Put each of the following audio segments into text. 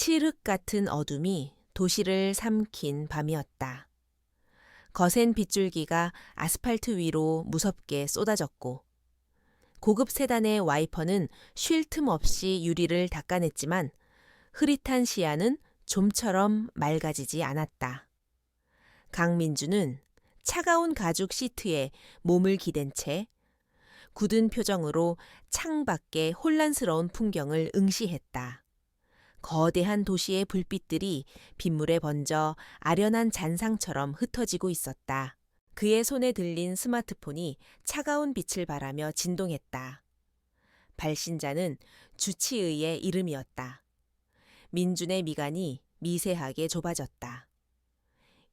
칠흑 같은 어둠이 도시를 삼킨 밤이었다. 거센 빗줄기가 아스팔트 위로 무섭게 쏟아졌고 고급 세단의 와이퍼는 쉴 틈 없이 유리를 닦아냈지만 흐릿한 시야는 좀처럼 맑아지지 않았다. 강민주는 차가운 가죽 시트에 몸을 기댄 채 굳은 표정으로 창밖의 혼란스러운 풍경을 응시했다. 거대한 도시의 불빛들이 빗물에 번져 아련한 잔상처럼 흩어지고 있었다. 그의 손에 들린 스마트폰이 차가운 빛을 발하며 진동했다. 발신자는 주치의의 이름이었다. 민준의 미간이 미세하게 좁아졌다.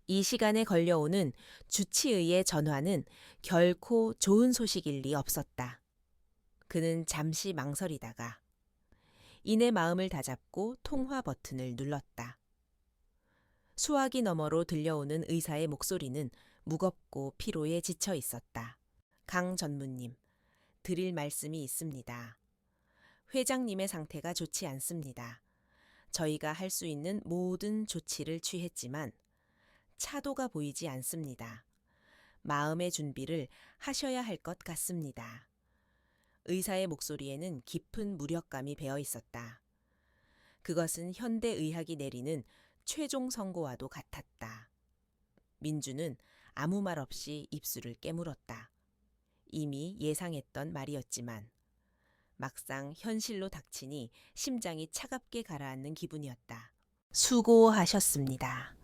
이 시간에 걸려오는 주치의의 전화는 결코 좋은 소식일 리 없었다. 그는 잠시 망설이다가 이내 마음을 다잡고 통화 버튼을 눌렀다. 수화기 너머로 들려오는 의사의 목소리는 무겁고 피로에 지쳐 있었다. 강 전무님, 드릴 말씀이 있습니다. 회장님의 상태가 좋지 않습니다. 저희가 할 수 있는 모든 조치를 취했지만 차도가 보이지 않습니다. 마음의 준비를 하셔야 할 것 같습니다. 의사의 목소리에는 깊은 무력감이 배어 있었다. 그것은 현대의학이 내리는 최종 선고와도 같았다. 민주는 아무 말 없이 입술을 깨물었다. 이미 예상했던 말이었지만 막상 현실로 닥치니 심장이 차갑게 가라앉는 기분이었다. 수고하셨습니다.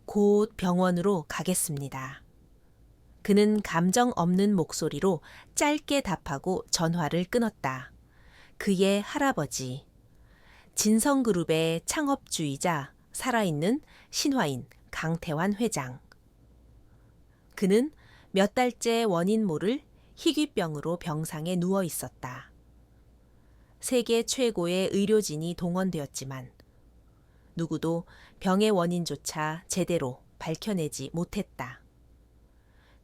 곧 병원으로 가겠습니다. 그는 감정 없는 목소리로 짧게 답하고 전화를 끊었다. 그의 할아버지, 진성그룹의 창업주이자 살아있는 신화인 강태환 회장. 그는 몇 달째 원인 모를 희귀병으로 병상에 누워 있었다. 세계 최고의 의료진이 동원되었지만 누구도 병의 원인조차 제대로 밝혀내지 못했다.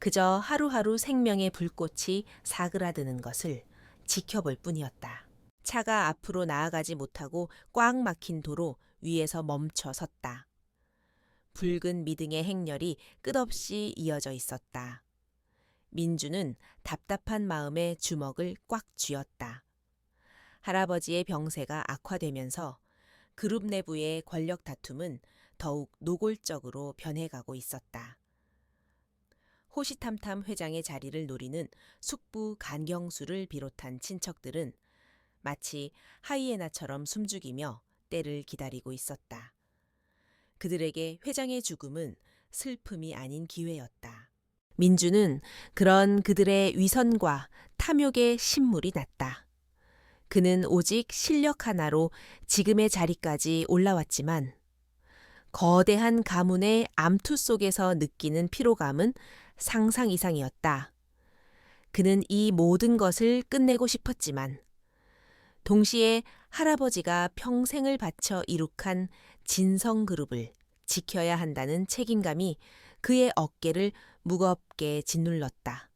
그저 하루하루 생명의 불꽃이 사그라드는 것을 지켜볼 뿐이었다. 차가 앞으로 나아가지 못하고 꽉 막힌 도로 위에서 멈춰 섰다. 붉은 미등의 행렬이 끝없이 이어져 있었다. 민주는 답답한 마음에 주먹을 꽉 쥐었다. 할아버지의 병세가 악화되면서 그룹 내부의 권력 다툼은 더욱 노골적으로 변해가고 있었다. 호시탐탐 회장의 자리를 노리는 숙부 간경수를 비롯한 친척들은 마치 하이에나처럼 숨죽이며 때를 기다리고 있었다. 그들에게 회장의 죽음은 슬픔이 아닌 기회였다. 민주는 그런 그들의 위선과 탐욕에 신물이 났다. 그는 오직 실력 하나로 지금의 자리까지 올라왔지만 거대한 가문의 암투 속에서 느끼는 피로감은 상상 이상이었다. 그는 이 모든 것을 끝내고 싶었지만 동시에 할아버지가 평생을 바쳐 이룩한 진성그룹을 지켜야 한다는 책임감이 그의 어깨를 무겁게 짓눌렀다.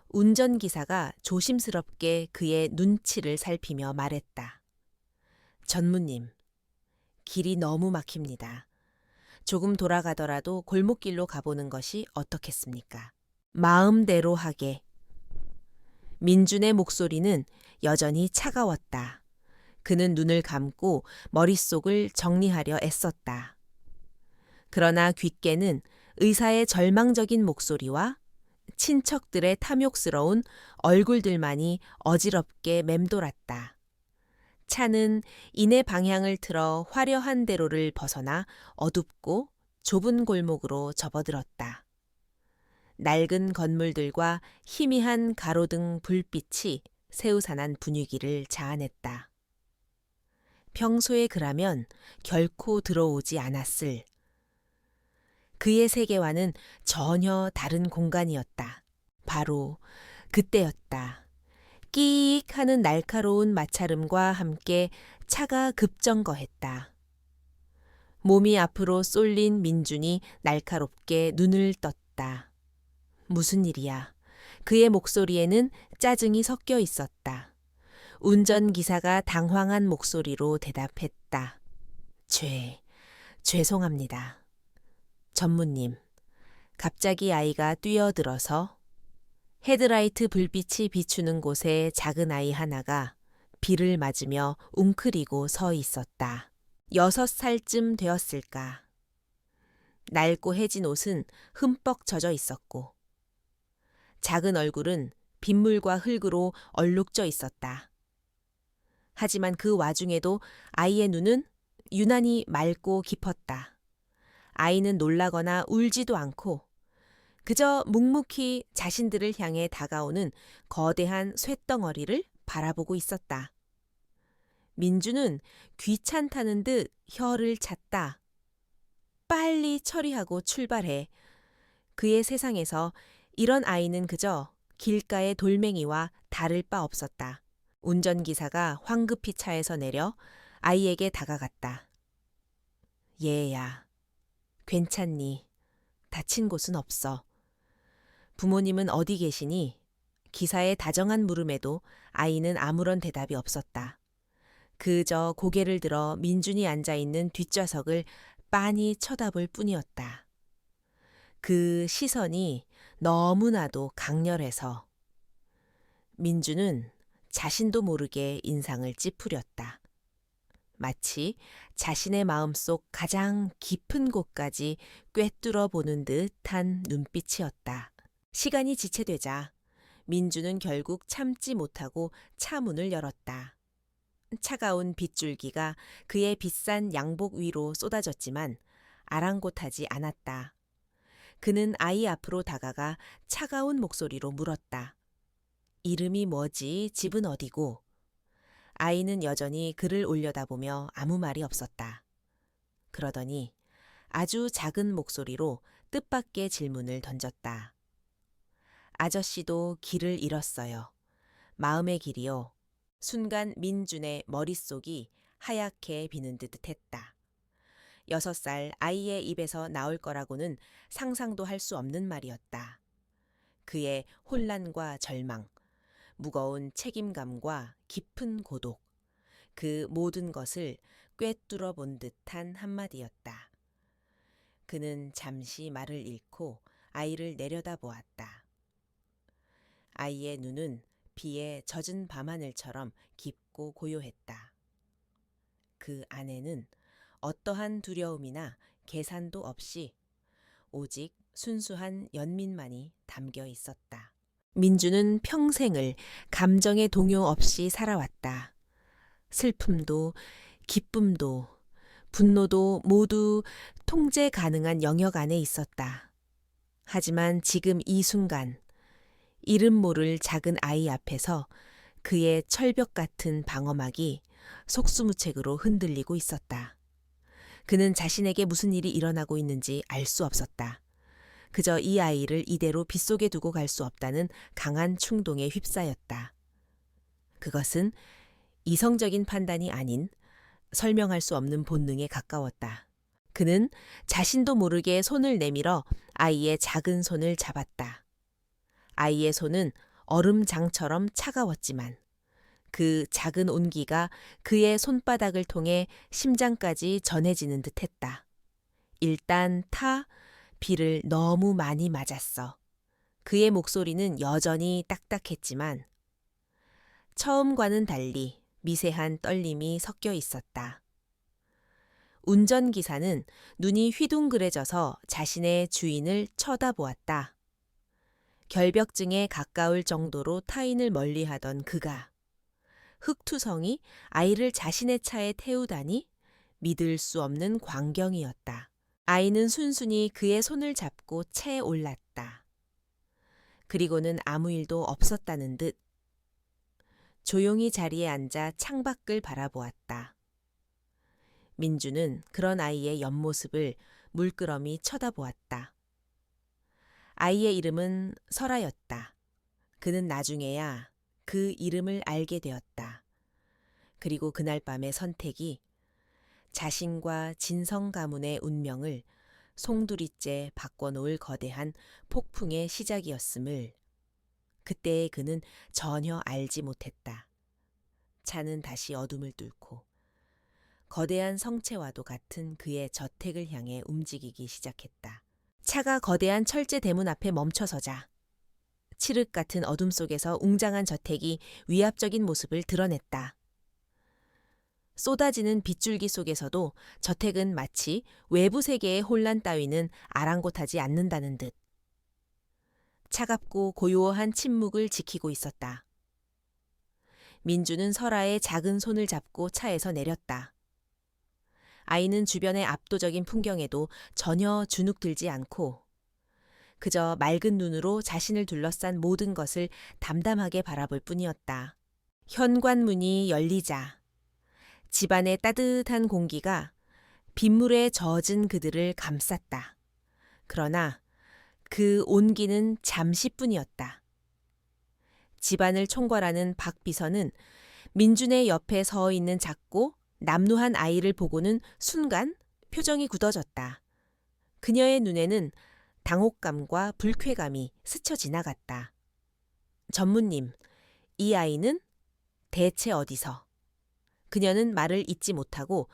운전기사가 조심스럽게 그의 눈치를 살피며 말했다. 전무님, 길이 너무 막힙니다. 조금 돌아가더라도 골목길로 가보는 것이 어떻겠습니까? 마음대로 하게. 민준의 목소리는 여전히 차가웠다. 그는 눈을 감고 머릿속을 정리하려 애썼다. 그러나 귓께는 의사의 절망적인 목소리와 친척들의 탐욕스러운 얼굴들만이 어지럽게 맴돌았다. 차는 이내 방향을 틀어 화려한 대로를 벗어나 어둡고 좁은 골목으로 접어들었다. 낡은 건물들과 희미한 가로등 불빛이 새우산한 분위기를 자아냈다. 평소에 그라면 결코 들어오지 않았을 그의 세계와는 전혀 다른 공간이었다. 바로 그때였다. 끼익 하는 날카로운 마찰음과 함께 차가 급정거했다. 몸이 앞으로 쏠린 민준이 날카롭게 눈을 떴다. 무슨 일이야? 그의 목소리에는 짜증이 섞여 있었다. 운전기사가 당황한 목소리로 대답했다. 죄송합니다. 전무님, 갑자기 아이가 뛰어들어서 헤드라이트 불빛이 비추는 곳에 작은 아이 하나가 비를 맞으며 웅크리고 서 있었다. 6살쯤 되었을까. 낡고 해진 옷은 흠뻑 젖어 있었고 작은 얼굴은 빗물과 흙으로 얼룩져 있었다. 하지만 그 와중에도 아이의 눈은 유난히 맑고 깊었다. 아이는 놀라거나 울지도 않고 그저 묵묵히 자신들을 향해 다가오는 거대한 쇳덩어리를 바라보고 있었다. 민주는 귀찮다는 듯 혀를 찼다. 빨리 처리하고 출발해. 그의 세상에서 이런 아이는 그저 길가의 돌멩이와 다를 바 없었다. 운전기사가 황급히 차에서 내려 아이에게 다가갔다. 얘야, 괜찮니? 다친 곳은 없어. 부모님은 어디 계시니? 기사의 다정한 물음에도 아이는 아무런 대답이 없었다. 그저 고개를 들어 민준이 앉아있는 뒷좌석을 빤히 쳐다볼 뿐이었다. 그 시선이 너무나도 강렬해서 민준은 자신도 모르게 인상을 찌푸렸다. 마치 자신의 마음속 가장 깊은 곳까지 꿰뚫어 보는 듯한 눈빛이었다. 시간이 지체되자 민주는 결국 참지 못하고 차 문을 열었다. 차가운 빗줄기가 그의 비싼 양복 위로 쏟아졌지만 아랑곳하지 않았다. 그는 아이 앞으로 다가가 차가운 목소리로 물었다. 이름이 뭐지? 집은 어디고? 아이는 여전히 그를 올려다보며 아무 말이 없었다. 그러더니 아주 작은 목소리로 뜻밖의 질문을 던졌다. 아저씨도 길을 잃었어요. 마음의 길이요. 순간 민준의 머릿속이 하얗게 비는 듯 했다. 6살 아이의 입에서 나올 거라고는 상상도 할 수 없는 말이었다. 그의 혼란과 절망, 무거운 책임감과 깊은 고독, 그 모든 것을 꿰뚫어 본 듯한 한마디였다. 그는 잠시 말을 잃고 아이를 내려다보았다. 아이의 눈은 비에 젖은 밤하늘처럼 깊고 고요했다. 그 안에는 어떠한 두려움이나 계산도 없이 오직 순수한 연민만이 담겨 있었다. 민주는 평생을 감정의 동요 없이 살아왔다. 슬픔도 기쁨도 분노도 모두 통제 가능한 영역 안에 있었다. 하지만 지금 이 순간 이름 모를 작은 아이 앞에서 그의 철벽 같은 방어막이 속수무책으로 흔들리고 있었다. 그는 자신에게 무슨 일이 일어나고 있는지 알 수 없었다. 그저 이 아이를 이대로 빗속에 두고 갈 수 없다는 강한 충동에 휩싸였다. 그것은 이성적인 판단이 아닌 설명할 수 없는 본능에 가까웠다. 그는 자신도 모르게 손을 내밀어 아이의 작은 손을 잡았다. 아이의 손은 얼음장처럼 차가웠지만 그 작은 온기가 그의 손바닥을 통해 심장까지 전해지는 듯했다. 일단 비를 너무 많이 맞았어. 그의 목소리는 여전히 딱딱했지만 처음과는 달리 미세한 떨림이 섞여 있었다. 운전기사는 눈이 휘둥그레져서 자신의 주인을 쳐다보았다. 결벽증에 가까울 정도로 타인을 멀리하던 그가 흙투성이 아이를 자신의 차에 태우다니 믿을 수 없는 광경이었다. 아이는 순순히 그의 손을 잡고 채에 올랐다. 그리고는 아무 일도 없었다는 듯 조용히 자리에 앉아 창밖을 바라보았다. 민주는 그런 아이의 옆모습을 물끄러미 쳐다보았다. 아이의 이름은 설아였다. 그는 나중에야 그 이름을 알게 되었다. 그리고 그날 밤의 선택이 자신과 진성 가문의 운명을 송두리째 바꿔놓을 거대한 폭풍의 시작이었음을 그때의 그는 전혀 알지 못했다. 차는 다시 어둠을 뚫고 거대한 성체와도 같은 그의 저택을 향해 움직이기 시작했다. 차가 거대한 철제 대문 앞에 멈춰서자 칠흑 같은 어둠 속에서 웅장한 저택이 위압적인 모습을 드러냈다. 쏟아지는 빗줄기 속에서도 저택은 마치 외부 세계의 혼란 따위는 아랑곳하지 않는다는 듯 차갑고 고요한 침묵을 지키고 있었다. 민주는 설아의 작은 손을 잡고 차에서 내렸다. 아이는 주변의 압도적인 풍경에도 전혀 주눅들지 않고 그저 맑은 눈으로 자신을 둘러싼 모든 것을 담담하게 바라볼 뿐이었다. 현관문이 열리자 집안의 따뜻한 공기가 빗물에 젖은 그들을 감쌌다. 그러나 그 온기는 잠시뿐이었다. 집안을 총괄하는 박 비서는 민준의 옆에 서 있는 작고 남루한 아이를 보고는 순간 표정이 굳어졌다. 그녀의 눈에는 당혹감과 불쾌감이 스쳐 지나갔다. 전무님, 이 아이는 대체 어디서? 그녀는 말을 잇지 못하고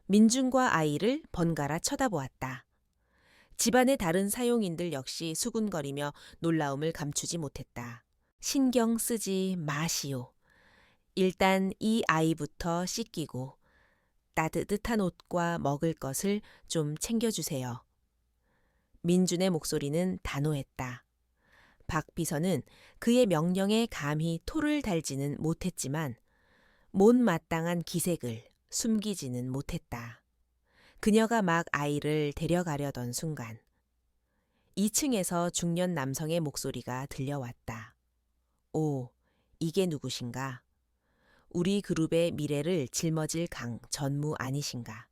민준과 아이를 번갈아 쳐다보았다. 집안의 다른 사용인들 역시 수군거리며 놀라움을 감추지 못했다. 신경 쓰지 마시오. 일단 이 아이부터 씻기고 따뜻한 옷과 먹을 것을 좀 챙겨주세요. 민준의 목소리는 단호했다. 박 비서는 그의 명령에 감히 토를 달지는 못했지만 못마땅한 기색을 숨기지는 못했다. 그녀가 막 아이를 데려가려던 순간 2층에서 중년 남성의 목소리가 들려왔다. 오, 이게 누구신가? 우리 그룹의 미래를 짊어질 강 전무 아니신가?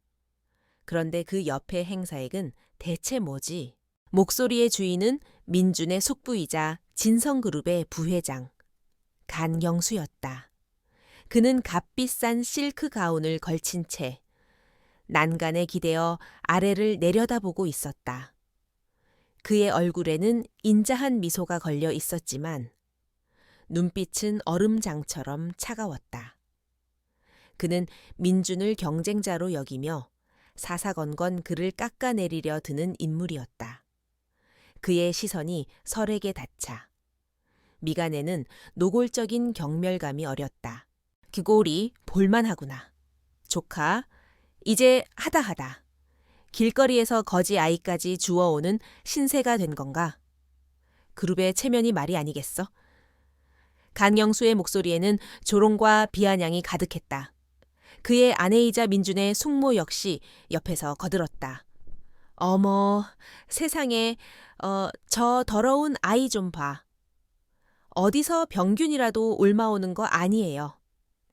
그런데 그 옆의 행사액은 대체 뭐지? 목소리의 주인은 민준의 숙부이자 진성그룹의 부회장 간경수였다. 그는 값비싼 실크 가운을 걸친 채 난간에 기대어 아래를 내려다보고 있었다. 그의 얼굴에는 인자한 미소가 걸려 있었지만 눈빛은 얼음장처럼 차가웠다. 그는 민준을 경쟁자로 여기며 사사건건 그를 깎아내리려 드는 인물이었다. 그의 시선이 설에게 닿자 미간에는 노골적인 경멸감이 어렸다. 그 꼴이 볼만하구나. 조카, 이제 하다하다. 길거리에서 거지 아이까지 주워오는 신세가 된 건가? 그룹의 체면이 말이 아니겠어? 간영수의 목소리에는 조롱과 비아냥이 가득했다. 그의 아내이자 민준의 숙모 역시 옆에서 거들었다. 어머, 세상에, 저 더러운 아이 좀 봐. 어디서 병균이라도 옮아오는 거 아니에요.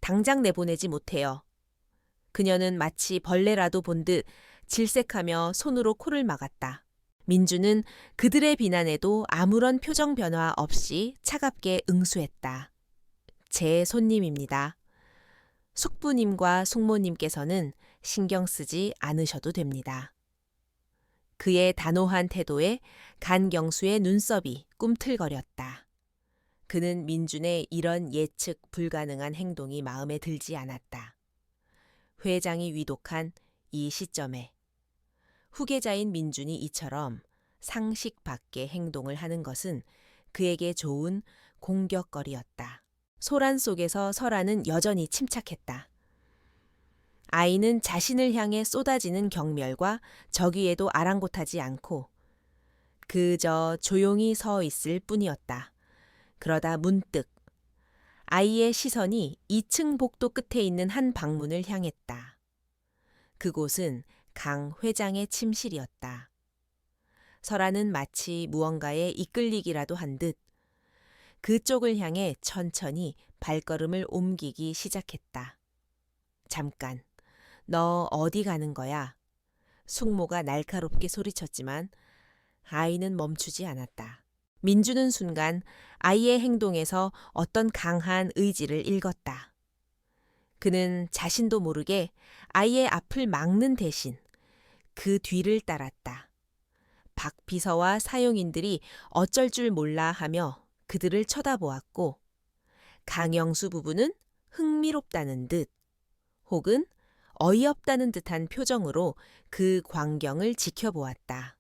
당장 내보내지 못해요. 그녀는 마치 벌레라도 본 듯 질색하며 손으로 코를 막았다. 민주는 그들의 비난에도 아무런 표정 변화 없이 차갑게 응수했다. 제 손님입니다. 숙부님과 숙모님께서는 신경 쓰지 않으셔도 됩니다. 그의 단호한 태도에 간경수의 눈썹이 꿈틀거렸다. 그는 민준의 이런 예측 불가능한 행동이 마음에 들지 않았다. 회장이 위독한 이 시점에 후계자인 민준이 이처럼 상식 밖의 행동을 하는 것은 그에게 좋은 공격거리였다. 소란 속에서 설아는 여전히 침착했다. 아이는 자신을 향해 쏟아지는 경멸과 저기에도 아랑곳하지 않고 그저 조용히 서 있을 뿐이었다. 그러다 문득 아이의 시선이 2층 복도 끝에 있는 한 방문을 향했다. 그곳은 강 회장의 침실이었다. 설아는 마치 무언가에 이끌리기라도 한 듯 그쪽을 향해 천천히 발걸음을 옮기기 시작했다. 잠깐, 너 어디 가는 거야? 숙모가 날카롭게 소리쳤지만 아이는 멈추지 않았다. 민주는 순간 아이의 행동에서 어떤 강한 의지를 읽었다. 그는 자신도 모르게 아이의 앞을 막는 대신 그 뒤를 따랐다. 박 비서와 사용인들이 어쩔 줄 몰라 하며 그들을 쳐다보았고 강영수 부부는 흥미롭다는 듯 혹은 어이없다는 듯한 표정으로 그 광경을 지켜보았다.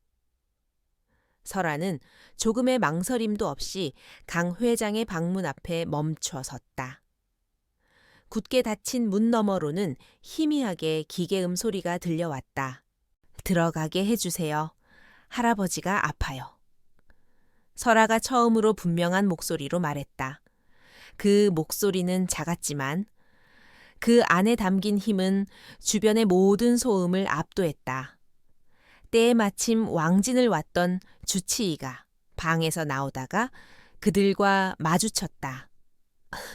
설아는 조금의 망설임도 없이 강 회장의 방문 앞에 멈춰 섰다. 굳게 닫힌 문 너머로는 희미하게 기계음 소리가 들려왔다. 들어가게 해주세요. 할아버지가 아파요. 설아가 처음으로 분명한 목소리로 말했다. 그 목소리는 작았지만 그 안에 담긴 힘은 주변의 모든 소음을 압도했다. 때에 마침 왕진을 왔던 주치의가 방에서 나오다가 그들과 마주쳤다.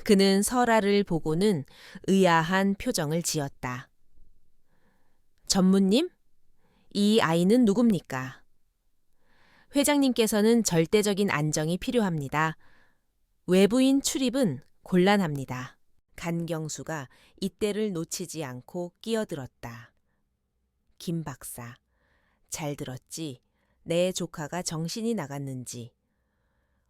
그는 설아를 보고는 의아한 표정을 지었다. 전무님? 이 아이는 누굽니까? 회장님께서는 절대적인 안정이 필요합니다. 외부인 출입은 곤란합니다. 간경수가 이때를 놓치지 않고 끼어들었다. 김 박사, 잘 들었지? 내 조카가 정신이 나갔는지.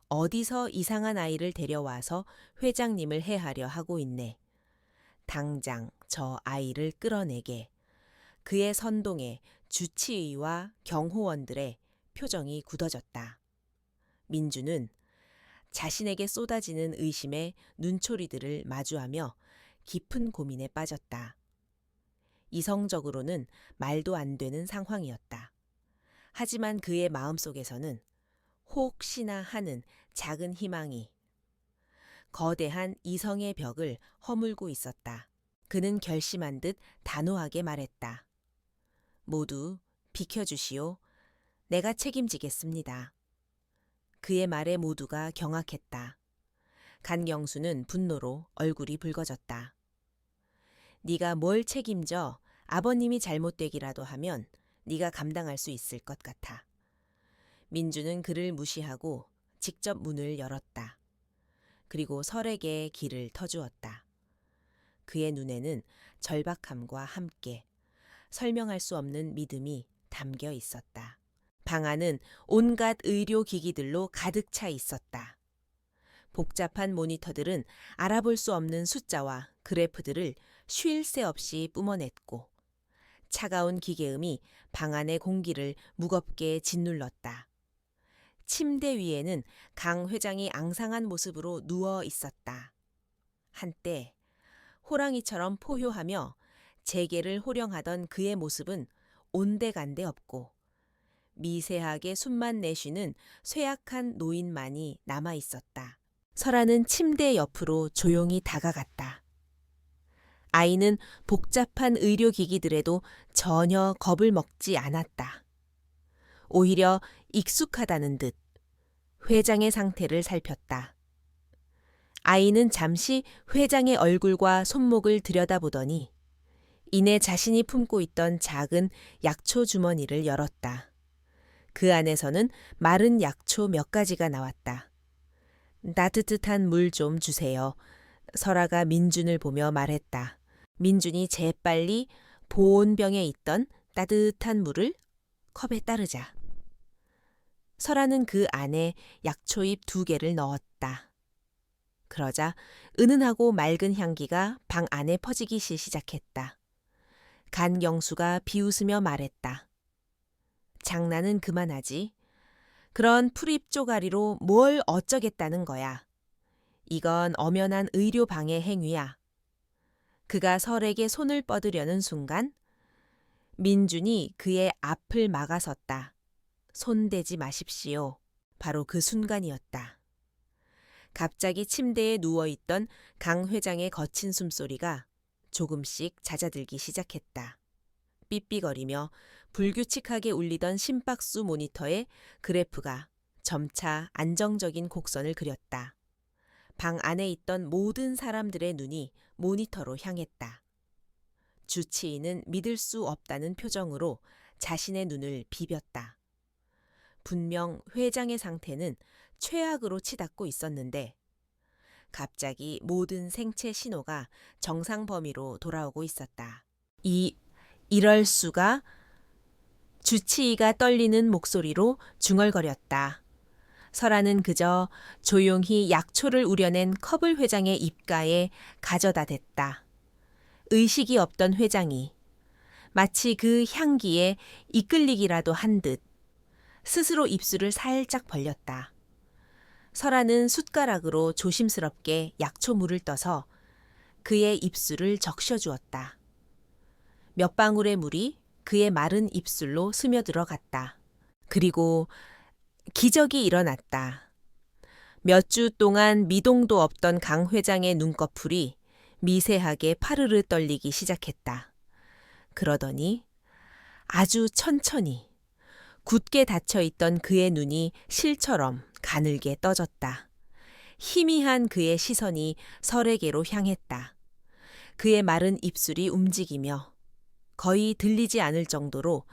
어디서 이상한 아이를 데려와서 회장님을 해하려 하고 있네. 당장 저 아이를 끌어내게. 그의 선동에 주치의와 경호원들의 표정이 굳어졌다. 민주는 자신에게 쏟아지는 의심의 눈초리들을 마주하며 깊은 고민에 빠졌다. 이성적으로는 말도 안 되는 상황이었다. 하지만 그의 마음속에서는 혹시나 하는 작은 희망이 거대한 이성의 벽을 허물고 있었다. 그는 결심한 듯 단호하게 말했다. 모두 비켜주시오. 내가 책임지겠습니다. 그의 말에 모두가 경악했다. 간경수는 분노로 얼굴이 붉어졌다. 네가 뭘 책임져? 아버님이 잘못되기라도 하면 네가 감당할 수 있을 것 같아. 민주는 그를 무시하고 직접 문을 열었다. 그리고 설에게 길을 터주었다. 그의 눈에는 절박함과 함께 설명할 수 없는 믿음이 담겨 있었다. 방 안은 온갖 의료기기들로 가득 차 있었다. 복잡한 모니터들은 알아볼 수 없는 숫자와 그래프들을 쉴 새 없이 뿜어냈고 차가운 기계음이 방 안의 공기를 무겁게 짓눌렀다. 침대 위에는 강 회장이 앙상한 모습으로 누워 있었다. 한때 호랑이처럼 포효하며 재계를 호령하던 그의 모습은 온데간데 없고 미세하게 숨만 내쉬는 쇠약한 노인만이 남아 있었다. 설아는 침대 옆으로 조용히 다가갔다. 아이는 복잡한 의료기기들에도 전혀 겁을 먹지 않았다. 오히려 익숙하다는 듯 회장의 상태를 살폈다. 아이는 잠시 회장의 얼굴과 손목을 들여다보더니 이내 자신이 품고 있던 작은 약초 주머니를 열었다. 그 안에서는 마른 약초 몇 가지가 나왔다. 따뜻한 물 좀 주세요. 설아가 민준을 보며 말했다. 민준이 재빨리 보온병에 있던 따뜻한 물을 컵에 따르자. 설아는 그 안에 약초잎 2개를 넣었다. 그러자 은은하고 맑은 향기가 방 안에 퍼지기 시작했다. 간경수가 비웃으며 말했다. 장난은 그만하지. 그런 풀잎 쪼가리로 뭘 어쩌겠다는 거야. 이건 엄연한 의료방해 행위야. 그가 설에게 손을 뻗으려는 순간 민준이 그의 앞을 막아섰다. 손대지 마십시오. 바로 그 순간이었다. 갑자기 침대에 누워있던 강 회장의 거친 숨소리가 조금씩 잦아들기 시작했다. 삐삐거리며 불규칙하게 울리던 심박수 모니터에 그래프가 점차 안정적인 곡선을 그렸다. 방 안에 있던 모든 사람들의 눈이 모니터로 향했다. 주치의는 믿을 수 없다는 표정으로 자신의 눈을 비볐다. 분명 회장의 상태는 최악으로 치닫고 있었는데 갑자기 모든 생체 신호가 정상 범위로 돌아오고 있었다. 이럴 수가? 주치의가 떨리는 목소리로 중얼거렸다. 설아는 그저 조용히 약초를 우려낸 컵을 회장의 입가에 가져다 댔다. 의식이 없던 회장이 마치 그 향기에 이끌리기라도 한 듯 스스로 입술을 살짝 벌렸다. 설아는 숟가락으로 조심스럽게 약초물을 떠서 그의 입술을 적셔주었다. 몇 방울의 물이 그의 마른 입술로 스며들어 갔다. 그리고 기적이 일어났다. 몇 주 동안 미동도 없던 강 회장의 눈꺼풀이 미세하게 파르르 떨리기 시작했다. 그러더니 아주 천천히 굳게 닫혀있던 그의 눈이 실처럼 가늘게 떠졌다. 희미한 그의 시선이 설에게로 향했다. 그의 마른 입술이 움직이며 거의 들리지 않을 정도로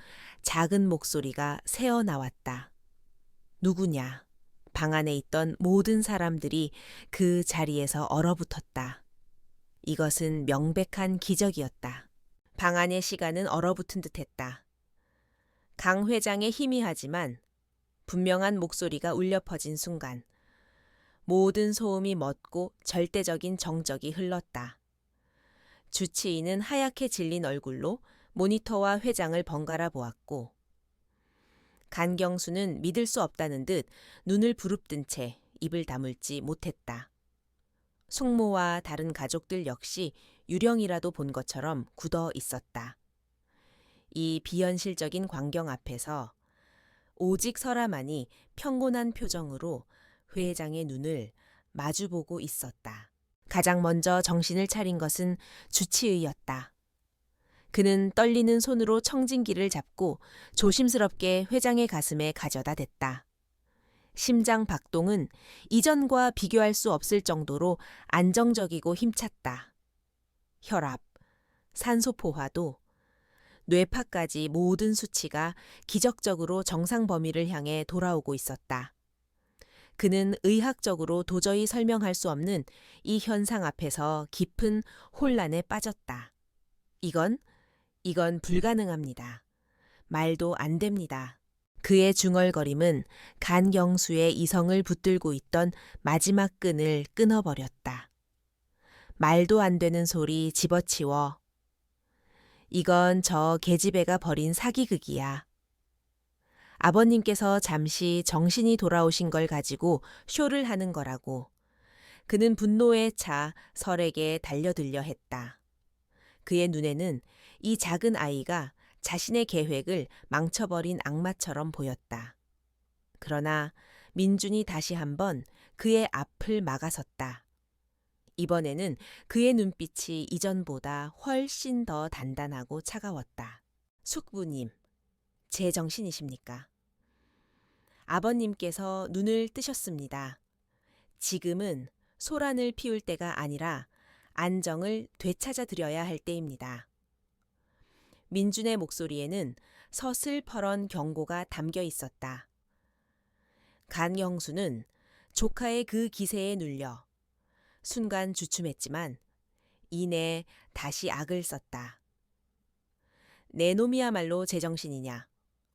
작은 목소리가 새어나왔다. 누구냐? 방 안에 있던 모든 사람들이 그 자리에서 얼어붙었다. 이것은 명백한 기적이었다. 방 안의 시간은 얼어붙은 듯했다. 강 회장의 희미하지만 분명한 목소리가 울려 퍼진 순간 모든 소음이 멎고 절대적인 정적이 흘렀다. 주치의는 하얗게 질린 얼굴로 모니터와 회장을 번갈아 보았고 간경수는 믿을 수 없다는 듯 눈을 부릅뜬 채 입을 다물지 못했다. 숙모와 다른 가족들 역시 유령이라도 본 것처럼 굳어 있었다. 이 비현실적인 광경 앞에서 오직 설아만이 평온한 표정으로 회장의 눈을 마주보고 있었다. 가장 먼저 정신을 차린 것은 주치의였다. 그는 떨리는 손으로 청진기를 잡고 조심스럽게 회장의 가슴에 가져다 댔다. 심장 박동은 이전과 비교할 수 없을 정도로 안정적이고 힘찼다. 혈압, 산소 포화도, 뇌파까지 모든 수치가 기적적으로 정상 범위를 향해 돌아오고 있었다. 그는 의학적으로 도저히 설명할 수 없는 이 현상 앞에서 깊은 혼란에 빠졌다. 이건 불가능합니다. 말도 안 됩니다. 그의 중얼거림은 간경수의 이성을 붙들고 있던 마지막 끈을 끊어버렸다. 말도 안 되는 소리 집어치워. 이건 저 계집애가 벌인 사기극이야. 아버님께서 잠시 정신이 돌아오신 걸 가지고 쇼를 하는 거라고. 그는 분노에 차 설에게 달려들려 했다. 그의 눈에는 이 작은 아이가 자신의 계획을 망쳐버린 악마처럼 보였다. 그러나 민준이 다시 한번 그의 앞을 막아섰다. 이번에는 그의 눈빛이 이전보다 훨씬 더 단단하고 차가웠다. 숙부님, 제정신이십니까? 아버님께서 눈을 뜨셨습니다. 지금은 소란을 피울 때가 아니라 안정을 되찾아드려야 할 때입니다. 민준의 목소리에는 서슬퍼런 경고가 담겨 있었다. 간경수는 조카의 그 기세에 눌려 순간 주춤했지만 이내 다시 악을 썼다. 내 놈이야말로 제정신이냐.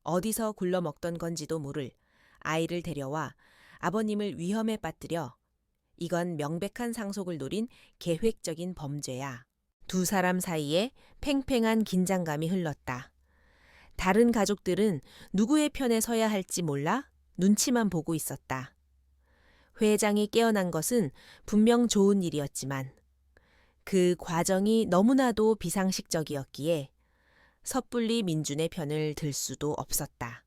어디서 굴러먹던 건지도 모를 아이를 데려와 아버님을 위험에 빠뜨려 이건 명백한 상속을 노린 계획적인 범죄야. 두 사람 사이에 팽팽한 긴장감이 흘렀다. 다른 가족들은 누구의 편에 서야 할지 몰라 눈치만 보고 있었다. 회장이 깨어난 것은 분명 좋은 일이었지만 그 과정이 너무나도 비상식적이었기에 섣불리 민준의 편을 들 수도 없었다.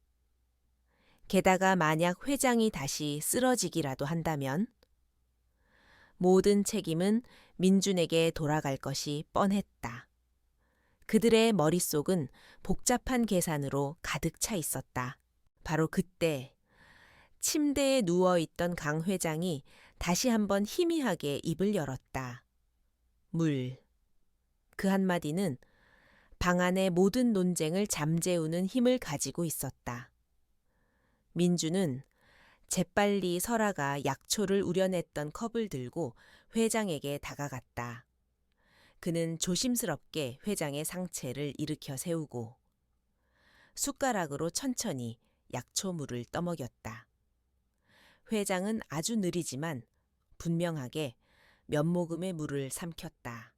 게다가 만약 회장이 다시 쓰러지기라도 한다면 모든 책임은 민준에게 돌아갈 것이 뻔했다. 그들의 머릿속은 복잡한 계산으로 가득 차 있었다. 바로 그때 침대에 누워있던 강 회장이 다시 한번 희미하게 입을 열었다. 물. 그 한마디는 방 안의 모든 논쟁을 잠재우는 힘을 가지고 있었다. 민주는 재빨리 설아가 약초를 우려냈던 컵을 들고 회장에게 다가갔다. 그는 조심스럽게 회장의 상체를 일으켜 세우고 숟가락으로 천천히 약초물을 떠먹였다. 회장은 아주 느리지만 분명하게 몇 모금의 물을 삼켰다.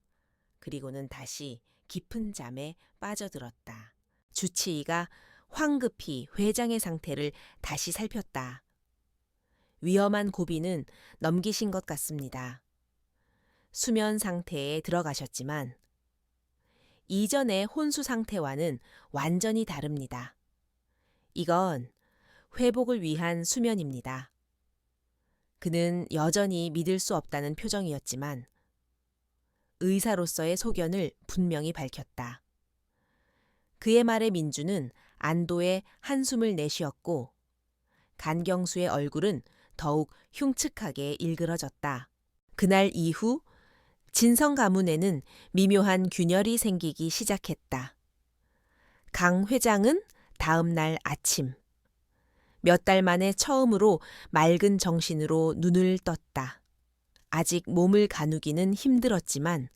그리고는 다시 깊은 잠에 빠져들었다. 주치의가 황급히 회장의 상태를 다시 살폈다. 위험한 고비는 넘기신 것 같습니다. 수면 상태에 들어가셨지만 이전의 혼수 상태와는 완전히 다릅니다. 이건 회복을 위한 수면입니다. 그는 여전히 믿을 수 없다는 표정이었지만 의사로서의 소견을 분명히 밝혔다. 그의 말에 민주는 안도의 한숨을 내쉬었고 간경수의 얼굴은 더욱 흉측하게 일그러졌다. 그날 이후 진성 가문에는 미묘한 균열이 생기기 시작했다. 강 회장은 다음 날 아침 몇 달 만에 처음으로 맑은 정신으로 눈을 떴다. 아직 몸을 가누기는 힘들었지만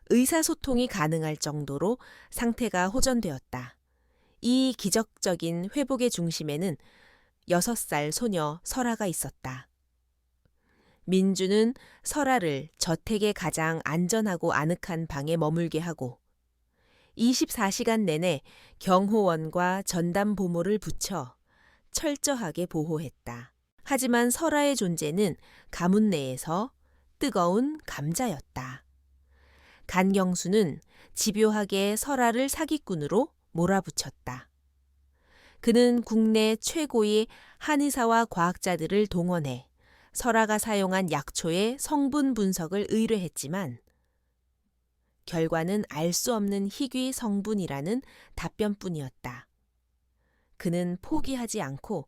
의사소통이 가능할 정도로 상태가 호전되었다. 이 기적적인 회복의 중심에는 6살 소녀 설아가 있었다. 민주는 설아를 저택의 가장 안전하고 아늑한 방에 머물게 하고 24시간 내내 경호원과 전담 보모를 붙여 철저하게 보호했다. 하지만 설아의 존재는 가문 내에서 뜨거운 감자였다. 간경수는 집요하게 설아를 사기꾼으로 몰아붙였다. 그는 국내 최고의 한의사와 과학자들을 동원해 설아가 사용한 약초의 성분 분석을 의뢰했지만 결과는 알 수 없는 희귀 성분이라는 답변뿐이었다. 그는 포기하지 않고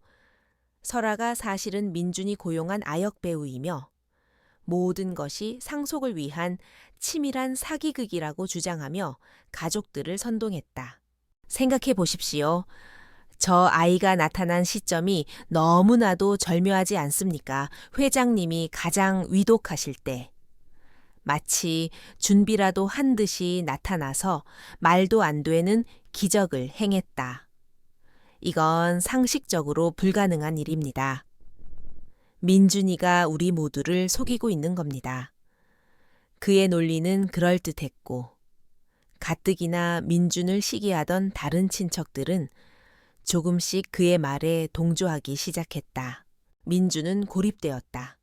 설아가 사실은 민준이 고용한 아역 배우이며 모든 것이 상속을 위한 치밀한 사기극이라고 주장하며 가족들을 선동했다. 생각해 보십시오. 저 아이가 나타난 시점이 너무나도 절묘하지 않습니까? 회장님이 가장 위독하실 때. 마치 준비라도 한 듯이 나타나서 말도 안 되는 기적을 행했다. 이건 상식적으로 불가능한 일입니다. 민준이가 우리 모두를 속이고 있는 겁니다. 그의 논리는 그럴듯했고 가뜩이나 민준을 시기하던 다른 친척들은 조금씩 그의 말에 동조하기 시작했다. 민준은 고립되었다.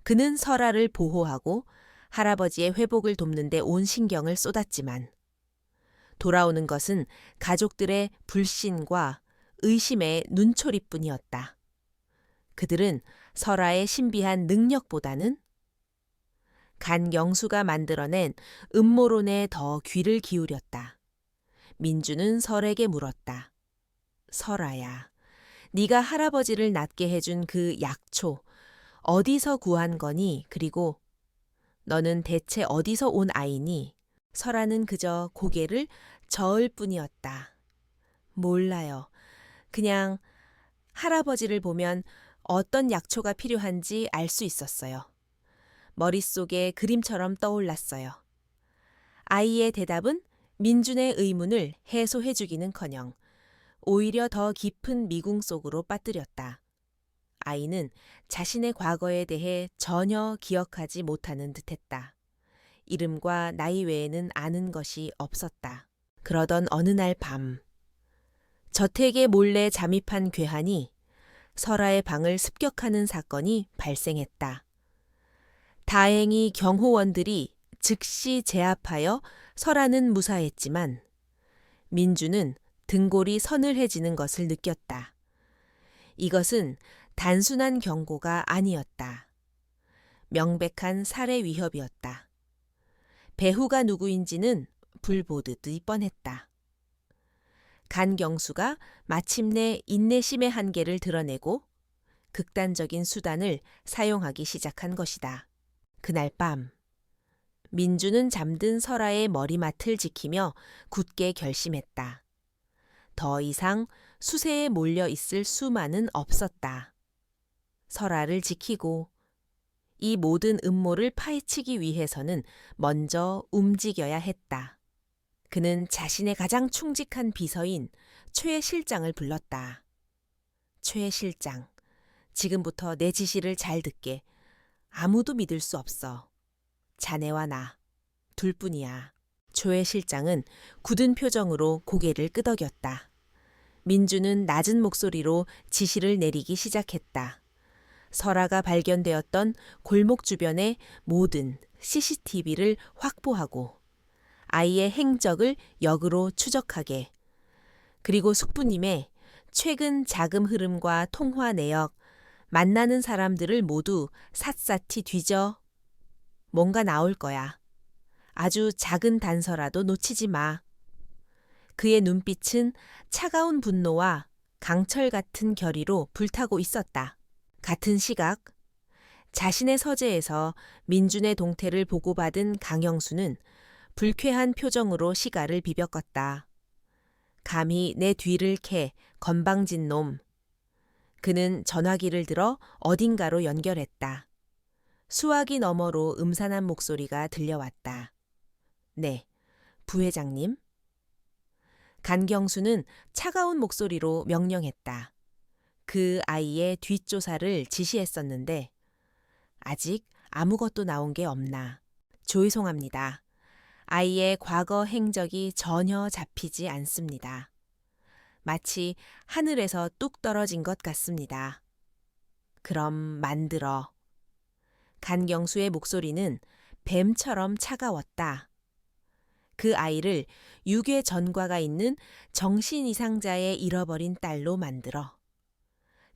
그는 설아를 보호하고 할아버지의 회복을 돕는 데 온 신경을 쏟았지만 돌아오는 것은 가족들의 불신과 의심의 눈초리뿐이었다. 그들은 설아의 신비한 능력보다는 간경수가 만들어낸 음모론에 더 귀를 기울였다. 민주는 설에게 물었다. 설아야, 네가 할아버지를 낫게 해준 그 약초 어디서 구한 거니? 그리고 너는 대체 어디서 온 아이니? 설아는 그저 고개를 저을 뿐이었다. 몰라요. 그냥 할아버지를 보면 어떤 약초가 필요한지 알 수 있었어요. 머릿속에 그림처럼 떠올랐어요. 아이의 대답은 민준의 의문을 해소해주기는커녕 오히려 더 깊은 미궁 속으로 빠뜨렸다. 아이는 자신의 과거에 대해 전혀 기억하지 못하는 듯했다. 이름과 나이 외에는 아는 것이 없었다. 그러던 어느 날 밤, 저택에 몰래 잠입한 괴한이 설아의 방을 습격하는 사건이 발생했다. 다행히 경호원들이 즉시 제압하여 설아는 무사했지만 민주는 등골이 서늘해지는 것을 느꼈다. 이것은 단순한 경고가 아니었다. 명백한 살해 위협이었다. 배후가 누구인지는 불보듯이 뻔했다. 간경수가 마침내 인내심의 한계를 드러내고 극단적인 수단을 사용하기 시작한 것이다. 그날 밤, 민주는 잠든 설아의 머리맡을 지키며 굳게 결심했다. 더 이상 수세에 몰려 있을 수만은 없었다. 설아를 지키고 이 모든 음모를 파헤치기 위해서는 먼저 움직여야 했다. 그는 자신의 가장 충직한 비서인 최 실장을 불렀다. 최 실장, 지금부터 내 지시를 잘 듣게. 아무도 믿을 수 없어. 자네와 나, 둘뿐이야. 조의 실장은 굳은 표정으로 고개를 끄덕였다. 민주는 낮은 목소리로 지시를 내리기 시작했다. 설아가 발견되었던 골목 주변의 모든 CCTV를 확보하고 아이의 행적을 역으로 추적하게, 그리고 숙부님의 최근 자금 흐름과 통화 내역, 만나는 사람들을 모두 샅샅이 뒤져. 뭔가 나올 거야. 아주 작은 단서라도 놓치지 마. 그의 눈빛은 차가운 분노와 강철 같은 결의로 불타고 있었다. 같은 시각, 자신의 서재에서 민준의 동태를 보고받은 강영수는 불쾌한 표정으로 시가를 비벼껐다. 감히 내 뒤를 캐 건방진 놈. 그는 전화기를 들어 어딘가로 연결했다. 수화기 너머로 음산한 목소리가 들려왔다. 네, 부회장님. 간경수는 차가운 목소리로 명령했다. 그 아이의 뒷조사를 지시했었는데 아직 아무것도 나온 게 없나. 죄송합니다. 아이의 과거 행적이 전혀 잡히지 않습니다. 마치 하늘에서 뚝 떨어진 것 같습니다. 그럼 만들어. 간경수의 목소리는 뱀처럼 차가웠다. 그 아이를 유괴 전과가 있는 정신 이상자의 잃어버린 딸로 만들어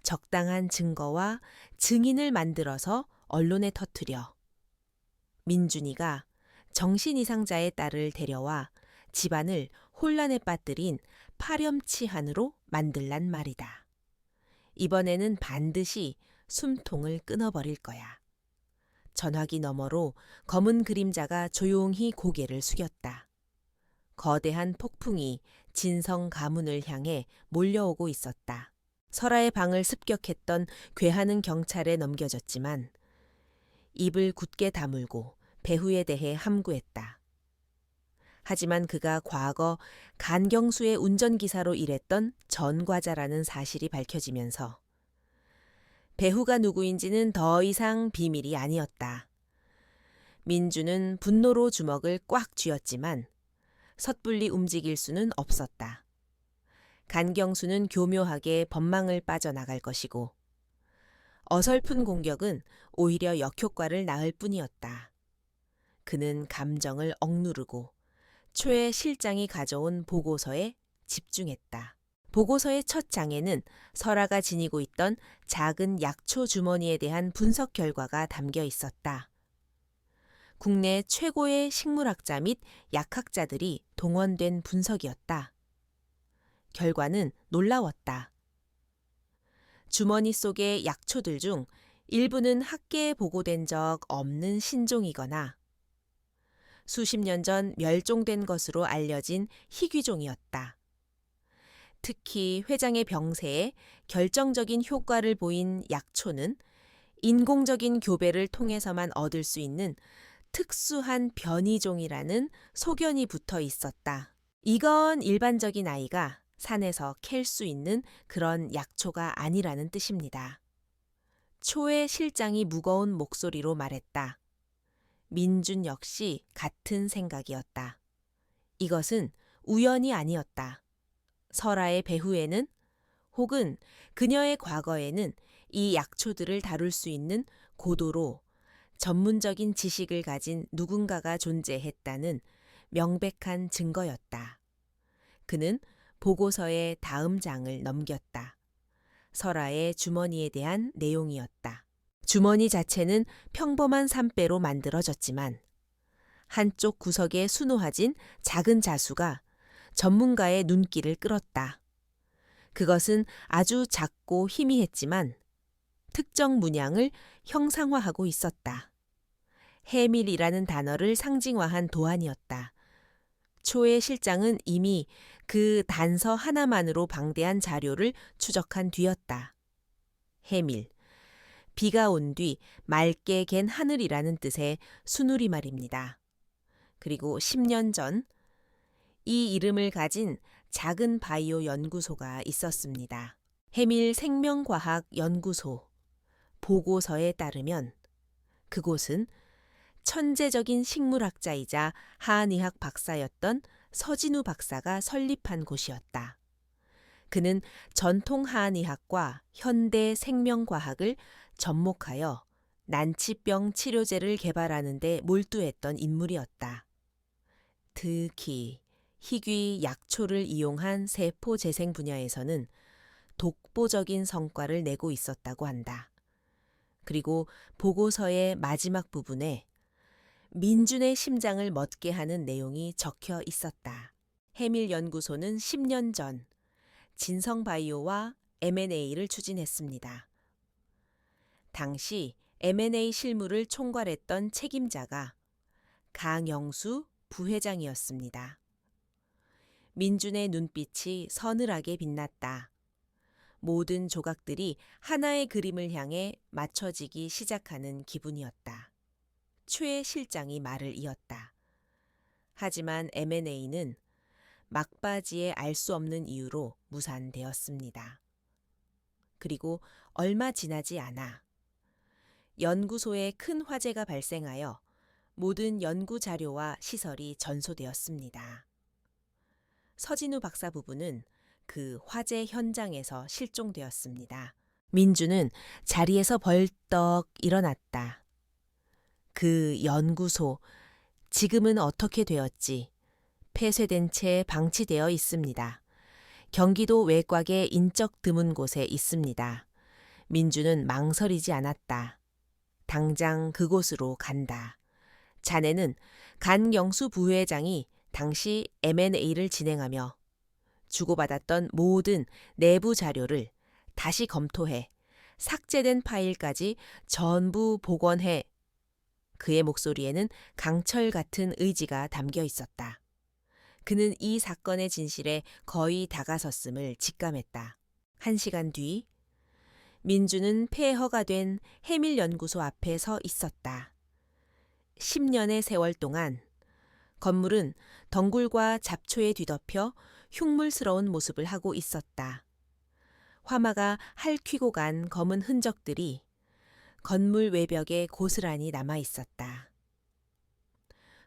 적당한 증거와 증인을 만들어서 언론에 터뜨려 민준이가 정신 이상자의 딸을 데려와 집안을 혼란에 빠뜨린 파렴치한으로 만들란 말이다. 이번에는 반드시 숨통을 끊어버릴 거야. 전화기 너머로 검은 그림자가 조용히 고개를 숙였다. 거대한 폭풍이 진성 가문을 향해 몰려오고 있었다. 설아의 방을 습격했던 괴하는 경찰에 넘겨졌지만 입을 굳게 다물고 배후에 대해 함구했다. 하지만 그가 과거 간경수의 운전기사로 일했던 전과자라는 사실이 밝혀지면서 배후가 누구인지는 더 이상 비밀이 아니었다. 민주는 분노로 주먹을 꽉 쥐었지만 섣불리 움직일 수는 없었다. 간경수는 교묘하게 법망을 빠져나갈 것이고 어설픈 공격은 오히려 역효과를 낳을 뿐이었다. 그는 감정을 억누르고 초의 실장이 가져온 보고서에 집중했다. 보고서의 첫 장에는 설아가 지니고 있던 작은 약초 주머니에 대한 분석 결과가 담겨 있었다. 국내 최고의 식물학자 및 약학자들이 동원된 분석이었다. 결과는 놀라웠다. 주머니 속의 약초들 중 일부는 학계에 보고된 적 없는 신종이거나 수십 년 전 멸종된 것으로 알려진 희귀종이었다. 특히 회장의 병세에 결정적인 효과를 보인 약초는 인공적인 교배를 통해서만 얻을 수 있는 특수한 변이종이라는 소견이 붙어 있었다. 이건 일반적인 아이가 산에서 캘 수 있는 그런 약초가 아니라는 뜻입니다. 초의 실장이 무거운 목소리로 말했다. 민준 역시 같은 생각이었다. 이것은 우연이 아니었다. 설아의 배후에는 혹은 그녀의 과거에는 이 약초들을 다룰 수 있는 고도로 전문적인 지식을 가진 누군가가 존재했다는 명백한 증거였다. 그는 보고서의 다음 장을 넘겼다. 설아의 주머니에 대한 내용이었다. 주머니 자체는 평범한 삼배로 만들어졌지만 한쪽 구석에 수놓아진 작은 자수가 전문가의 눈길을 끌었다. 그것은 아주 작고 희미했지만 특정 문양을 형상화하고 있었다. 해밀이라는 단어를 상징화한 도안이었다. 초의 실장은 이미 그 단서 하나만으로 방대한 자료를 추적한 뒤였다. 해밀, 비가 온 뒤 맑게 갠 하늘이라는 뜻의 순우리 말입니다. 그리고 10년 전 이 이름을 가진 작은 바이오 연구소가 있었습니다. 해밀 생명과학 연구소. 보고서에 따르면 그곳은 천재적인 식물학자이자 하한의학 박사였던 서진우 박사가 설립한 곳이었다. 그는 전통 하한의학과 현대 생명과학을 접목하여 난치병 치료제를 개발하는 데 몰두했던 인물이었다. 특히 희귀 약초를 이용한 세포 재생 분야에서는 독보적인 성과를 내고 있었다고 한다. 그리고 보고서의 마지막 부분에 민준의 심장을 멎게 하는 내용이 적혀 있었다. 해밀 연구소는 10년 전 진성바이오와 M&A를 추진했습니다. 당시 M&A 실무를 총괄했던 책임자가 강영수 부회장이었습니다. 민준의 눈빛이 서늘하게 빛났다. 모든 조각들이 하나의 그림을 향해 맞춰지기 시작하는 기분이었다. 최 실장이 말을 이었다. 하지만 M&A는 막바지에 알 수 없는 이유로 무산되었습니다. 그리고 얼마 지나지 않아 연구소에 큰 화재가 발생하여 모든 연구 자료와 시설이 전소되었습니다. 서진우 박사 부부는 그 화재 현장에서 실종되었습니다. 민주는 자리에서 벌떡 일어났다. 그 연구소, 지금은 어떻게 되었지? 폐쇄된 채 방치되어 있습니다. 경기도 외곽의 인적 드문 곳에 있습니다. 민주는 망설이지 않았다. 당장 그곳으로 간다. 자네는 간경수 부회장이 당시 M&A를 진행하며 주고받았던 모든 내부 자료를 다시 검토해 삭제된 파일까지 전부 복원해. 그의 목소리에는 강철 같은 의지가 담겨 있었다. 그는 이 사건의 진실에 거의 다가섰음을 직감했다. 1시간 뒤 민주는 폐허가 된 해밀연구소 앞에 서 있었다. 10년의 세월 동안 건물은 덩굴과 잡초에 뒤덮여 흉물스러운 모습을 하고 있었다. 화마가 핥히고 간 검은 흔적들이 건물 외벽에 고스란히 남아 있었다.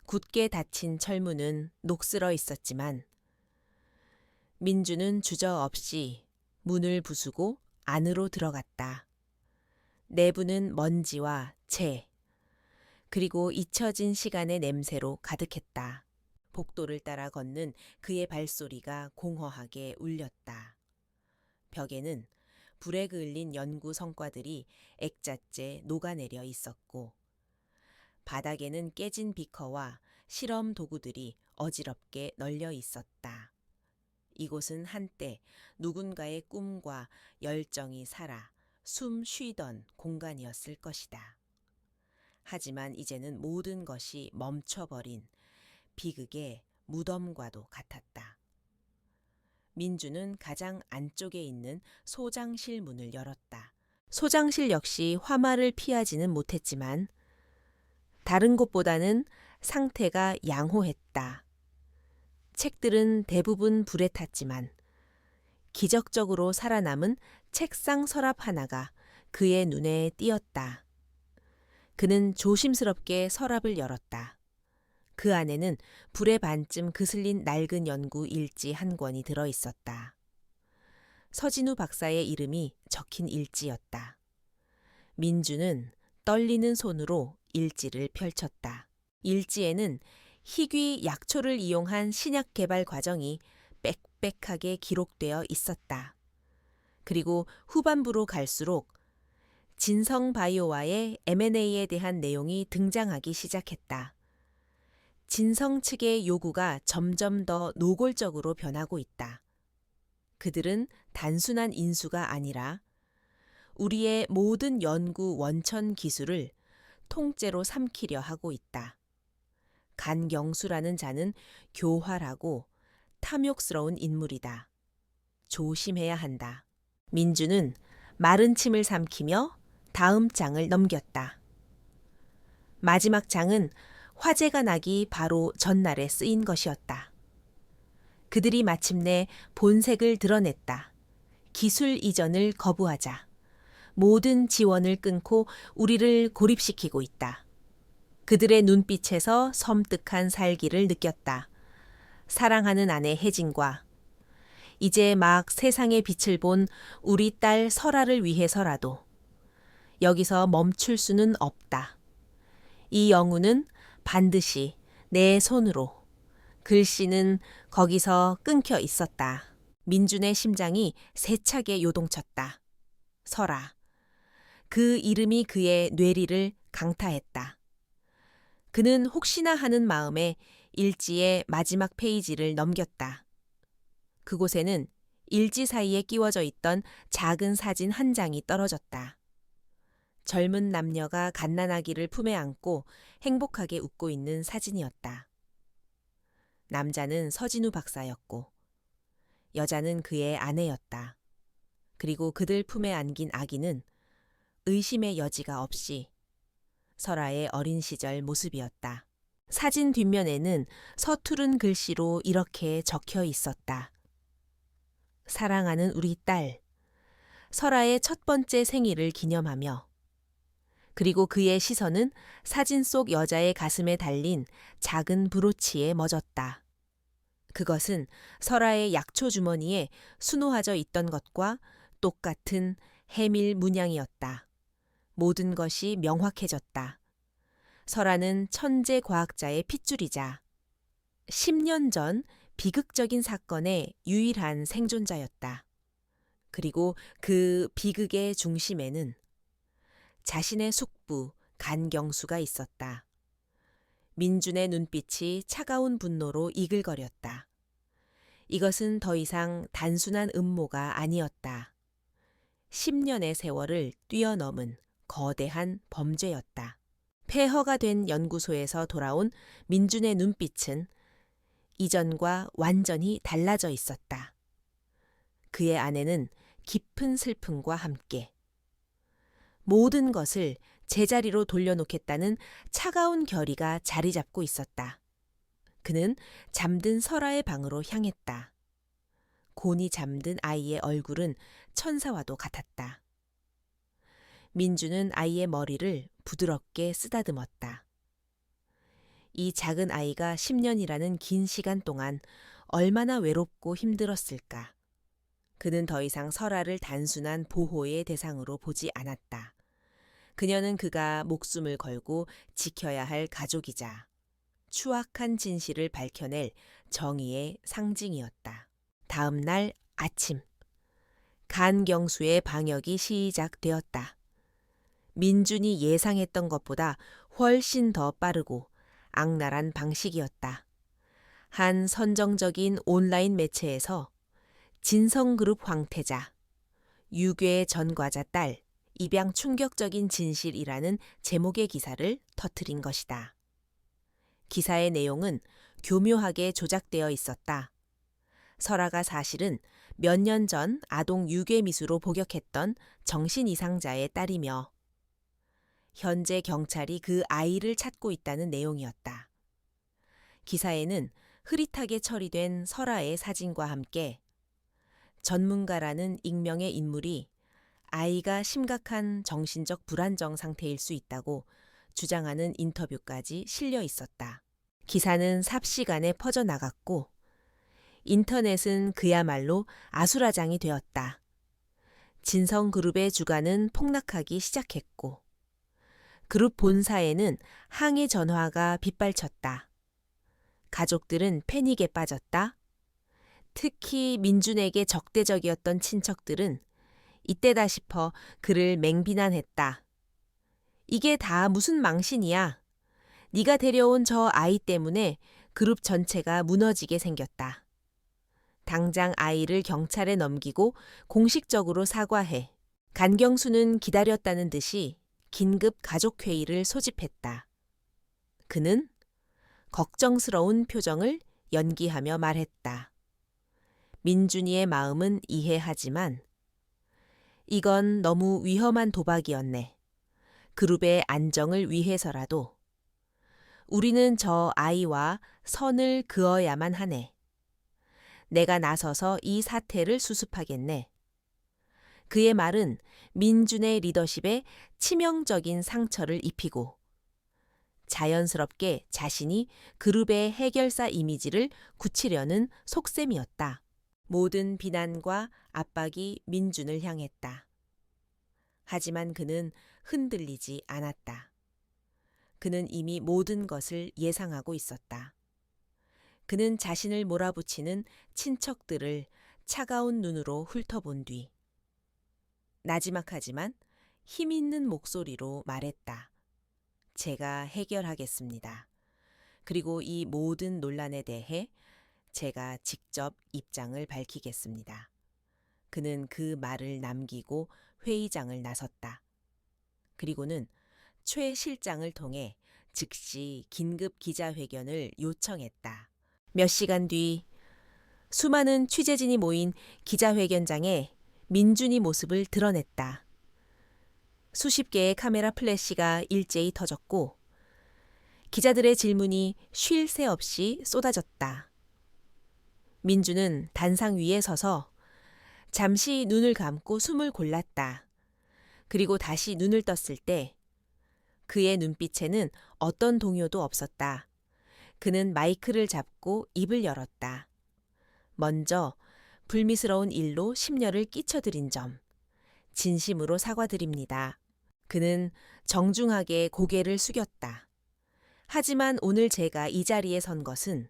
굳게 닫힌 철문은 녹슬어 있었지만 민주는 주저없이 문을 부수고 안으로 들어갔다. 내부는 먼지와 채, 그리고 잊혀진 시간의 냄새로 가득했다. 복도를 따라 걷는 그의 발소리가 공허하게 울렸다. 벽에는 불에 그을린 연구 성과들이 액자째 녹아내려 있었고 바닥에는 깨진 비커와 실험 도구들이 어지럽게 널려 있었다. 이곳은 한때 누군가의 꿈과 열정이 살아 숨 쉬던 공간이었을 것이다. 하지만 이제는 모든 것이 멈춰버린 비극의 무덤과도 같았다. 민주는 가장 안쪽에 있는 소장실 문을 열었다. 소장실 역시 화마를 피하지는 못했지만 다른 곳보다는 상태가 양호했다. 책들은 대부분 불에 탔지만 기적적으로 살아남은 책상 서랍 하나가 그의 눈에 띄었다. 그는 조심스럽게 서랍을 열었다. 그 안에는 불에 반쯤 그슬린 낡은 연구 일지 한 권이 들어 있었다. 서진우 박사의 이름이 적힌 일지였다. 민주는 떨리는 손으로 일지를 펼쳤다. 일지에는 희귀 약초를 이용한 신약 개발 과정이 빽빽하게 기록되어 있었다. 그리고 후반부로 갈수록 진성바이오와의 M&A에 대한 내용이 등장하기 시작했다. 진성 측의 요구가 점점 더 노골적으로 변하고 있다. 그들은 단순한 인수가 아니라 우리의 모든 연구 원천 기술을 통째로 삼키려 하고 있다. 간경수라는 자는 교활하고 탐욕스러운 인물이다. 조심해야 한다. 민주는 마른 침을 삼키며 다음 장을 넘겼다. 마지막 장은 화재가 나기 바로 전날에 쓰인 것이었다. 그들이 마침내 본색을 드러냈다. 기술 이전을 거부하자. 모든 지원을 끊고 우리를 고립시키고 있다. 그들의 눈빛에서 섬뜩한 살기를 느꼈다. 사랑하는 아내 혜진과 이제 막 세상의 빛을 본 우리 딸 설아를 위해서라도 여기서 멈출 수는 없다. 이 영우는 반드시 내 손으로. 글씨는 거기서 끊겨 있었다. 민준의 심장이 세차게 요동쳤다. 설아. 그 이름이 그의 뇌리를 강타했다. 그는 혹시나 하는 마음에 일지의 마지막 페이지를 넘겼다. 그곳에는 일지 사이에 끼워져 있던 작은 사진 한 장이 떨어졌다. 젊은 남녀가 갓난아기를 품에 안고 행복하게 웃고 있는 사진이었다. 남자는 서진우 박사였고 여자는 그의 아내였다. 그리고 그들 품에 안긴 아기는 의심의 여지가 없이 설아의 어린 시절 모습이었다. 사진 뒷면에는 서투른 글씨로 이렇게 적혀 있었다. 사랑하는 우리 딸, 설아의 첫 번째 생일을 기념하며. 그리고 그의 시선은 사진 속 여자의 가슴에 달린 작은 브로치에 멎었다. 그것은 설아의 약초 주머니에 수놓아져 있던 것과 똑같은 해밀 문양이었다. 모든 것이 명확해졌다. 설아는 천재 과학자의 핏줄이자 10년 전 비극적인 사건의 유일한 생존자였다. 그리고 그 비극의 중심에는 자신의 숙부 간경수가 있었다. 민준의 눈빛이 차가운 분노로 이글거렸다. 이것은 더 이상 단순한 음모가 아니었다. 10년의 세월을 뛰어넘은 거대한 범죄였다. 폐허가 된 연구소에서 돌아온 민준의 눈빛은 이전과 완전히 달라져 있었다. 그의 아내는 깊은 슬픔과 함께 모든 것을 제자리로 돌려놓겠다는 차가운 결의가 자리 잡고 있었다. 그는 잠든 설아의 방으로 향했다. 곤히 잠든 아이의 얼굴은 천사와도 같았다. 민주는 아이의 머리를 부드럽게 쓰다듬었다. 이 작은 아이가 10년이라는 긴 시간 동안 얼마나 외롭고 힘들었을까. 그는 더 이상 설아를 단순한 보호의 대상으로 보지 않았다. 그녀는 그가 목숨을 걸고 지켜야 할 가족이자 추악한 진실을 밝혀낼 정의의 상징이었다. 다음 날 아침, 간경수의 방역이 시작되었다. 민준이 예상했던 것보다 훨씬 더 빠르고 악랄한 방식이었다. 한 선정적인 온라인 매체에서 진성그룹 황태자, 유괴 전과자 딸, 입양 충격적인 진실이라는 제목의 기사를 터뜨린 것이다. 기사의 내용은 교묘하게 조작되어 있었다. 설아가 사실은 몇 년 전 아동 유괴 미수로 복역했던 정신 이상자의 딸이며 현재 경찰이 그 아이를 찾고 있다는 내용이었다. 기사에는 흐릿하게 처리된 설아의 사진과 함께 전문가라는 익명의 인물이 아이가 심각한 정신적 불안정 상태일 수 있다고 주장하는 인터뷰까지 실려 있었다. 기사는 삽시간에 퍼져나갔고 인터넷은 그야말로 아수라장이 되었다. 진성그룹의 주가는 폭락하기 시작했고 그룹 본사에는 항의 전화가 빗발쳤다. 가족들은 패닉에 빠졌다. 특히 민준에게 적대적이었던 친척들은 이때다 싶어 그를 맹비난했다. 이게 다 무슨 망신이야. 네가 데려온 저 아이 때문에 그룹 전체가 무너지게 생겼다. 당장 아이를 경찰에 넘기고 공식적으로 사과해. 간경수는 기다렸다는 듯이 긴급 가족회의를 소집했다. 그는 걱정스러운 표정을 연기하며 말했다. 민준이의 마음은 이해하지만 이건 너무 위험한 도박이었네. 그룹의 안정을 위해서라도 우리는 저 아이와 선을 그어야만 하네. 내가 나서서 이 사태를 수습하겠네. 그의 말은 민준의 리더십에 치명적인 상처를 입히고 자연스럽게 자신이 그룹의 해결사 이미지를 굳히려는 속셈이었다. 모든 비난과 압박이 민준을 향했다. 하지만 그는 흔들리지 않았다. 그는 이미 모든 것을 예상하고 있었다. 그는 자신을 몰아붙이는 친척들을 차가운 눈으로 훑어본 뒤 나지막하지만 힘 있는 목소리로 말했다. 제가 해결하겠습니다. 그리고 이 모든 논란에 대해 제가 직접 입장을 밝히겠습니다. 그는 그 말을 남기고 회의장을 나섰다. 그리고는 최 실장을 통해 즉시 긴급 기자회견을 요청했다. 몇 시간 뒤 수많은 취재진이 모인 기자회견장에 민준이 모습을 드러냈다. 수십 개의 카메라 플래시가 일제히 터졌고 기자들의 질문이 쉴 새 없이 쏟아졌다. 민준은 단상 위에 서서 잠시 눈을 감고 숨을 골랐다. 그리고 다시 눈을 떴을 때 그의 눈빛에는 어떤 동요도 없었다. 그는 마이크를 잡고 입을 열었다. 먼저 불미스러운 일로 심려를 끼쳐드린 점, 진심으로 사과드립니다. 그는 정중하게 고개를 숙였다. 하지만 오늘 제가 이 자리에 선 것은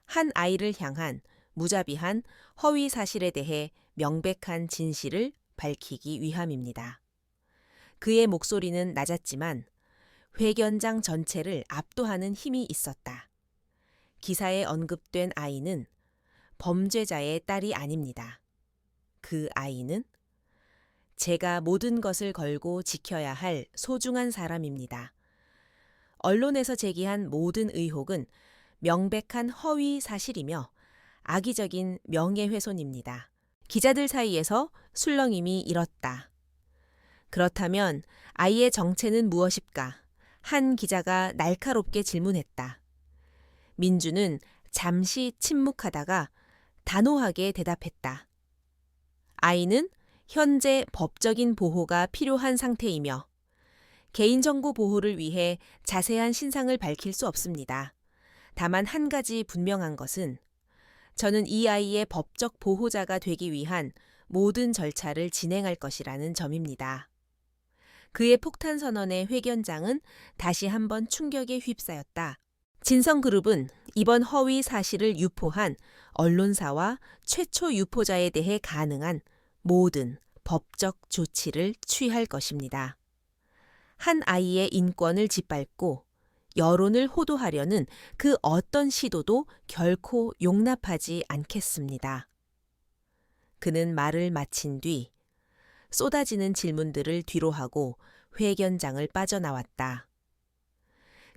한 아이를 향한 무자비한 허위 사실에 대해 명백한 진실을 밝히기 위함입니다. 그의 목소리는 낮았지만 회견장 전체를 압도하는 힘이 있었다. 기사에 언급된 아이는 범죄자의 딸이 아닙니다. 그 아이는 제가 모든 것을 걸고 지켜야 할 소중한 사람입니다. 언론에서 제기한 모든 의혹은 명백한 허위 사실이며 악의적인 명예훼손입니다. 기자들 사이에서 술렁임이 일었다. 그렇다면 아이의 정체는 무엇일까? 한 기자가 날카롭게 질문했다. 민주는 잠시 침묵하다가 단호하게 대답했다. 아이는 현재 법적인 보호가 필요한 상태이며 개인정보 보호를 위해 자세한 신상을 밝힐 수 없습니다. 다만 한 가지 분명한 것은 저는 이 아이의 법적 보호자가 되기 위한 모든 절차를 진행할 것이라는 점입니다. 그의 폭탄 선언의 회견장은 다시 한번 충격에 휩싸였다. 진성그룹은 이번 허위 사실을 유포한 언론사와 최초 유포자에 대해 가능한 모든 법적 조치를 취할 것입니다. 한 아이의 인권을 짓밟고 여론을 호도하려는 그 어떤 시도도 결코 용납하지 않겠습니다. 그는 말을 마친 뒤 쏟아지는 질문들을 뒤로하고 회견장을 빠져나왔다.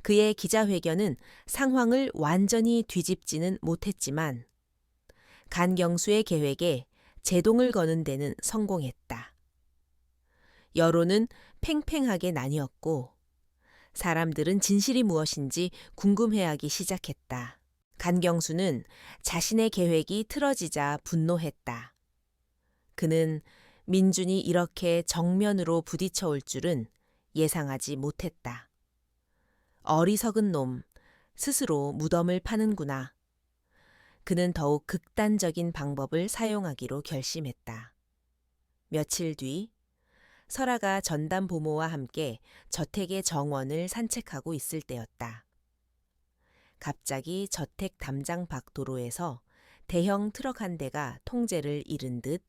그의 기자회견은 상황을 완전히 뒤집지는 못했지만 간경수의 계획에 제동을 거는 데는 성공했다. 여론은 팽팽하게 나뉘었고 사람들은 진실이 무엇인지 궁금해하기 시작했다. 간경수는 자신의 계획이 틀어지자 분노했다. 그는 민준이 이렇게 정면으로 부딪혀 올 줄은 예상하지 못했다. 어리석은 놈, 스스로 무덤을 파는구나. 그는 더욱 극단적인 방법을 사용하기로 결심했다. 며칠 뒤 설아가 전담 보모와 함께 저택의 정원을 산책하고 있을 때였다. 갑자기 저택 담장 밖 도로에서 대형 트럭 한 대가 통제를 잃은 듯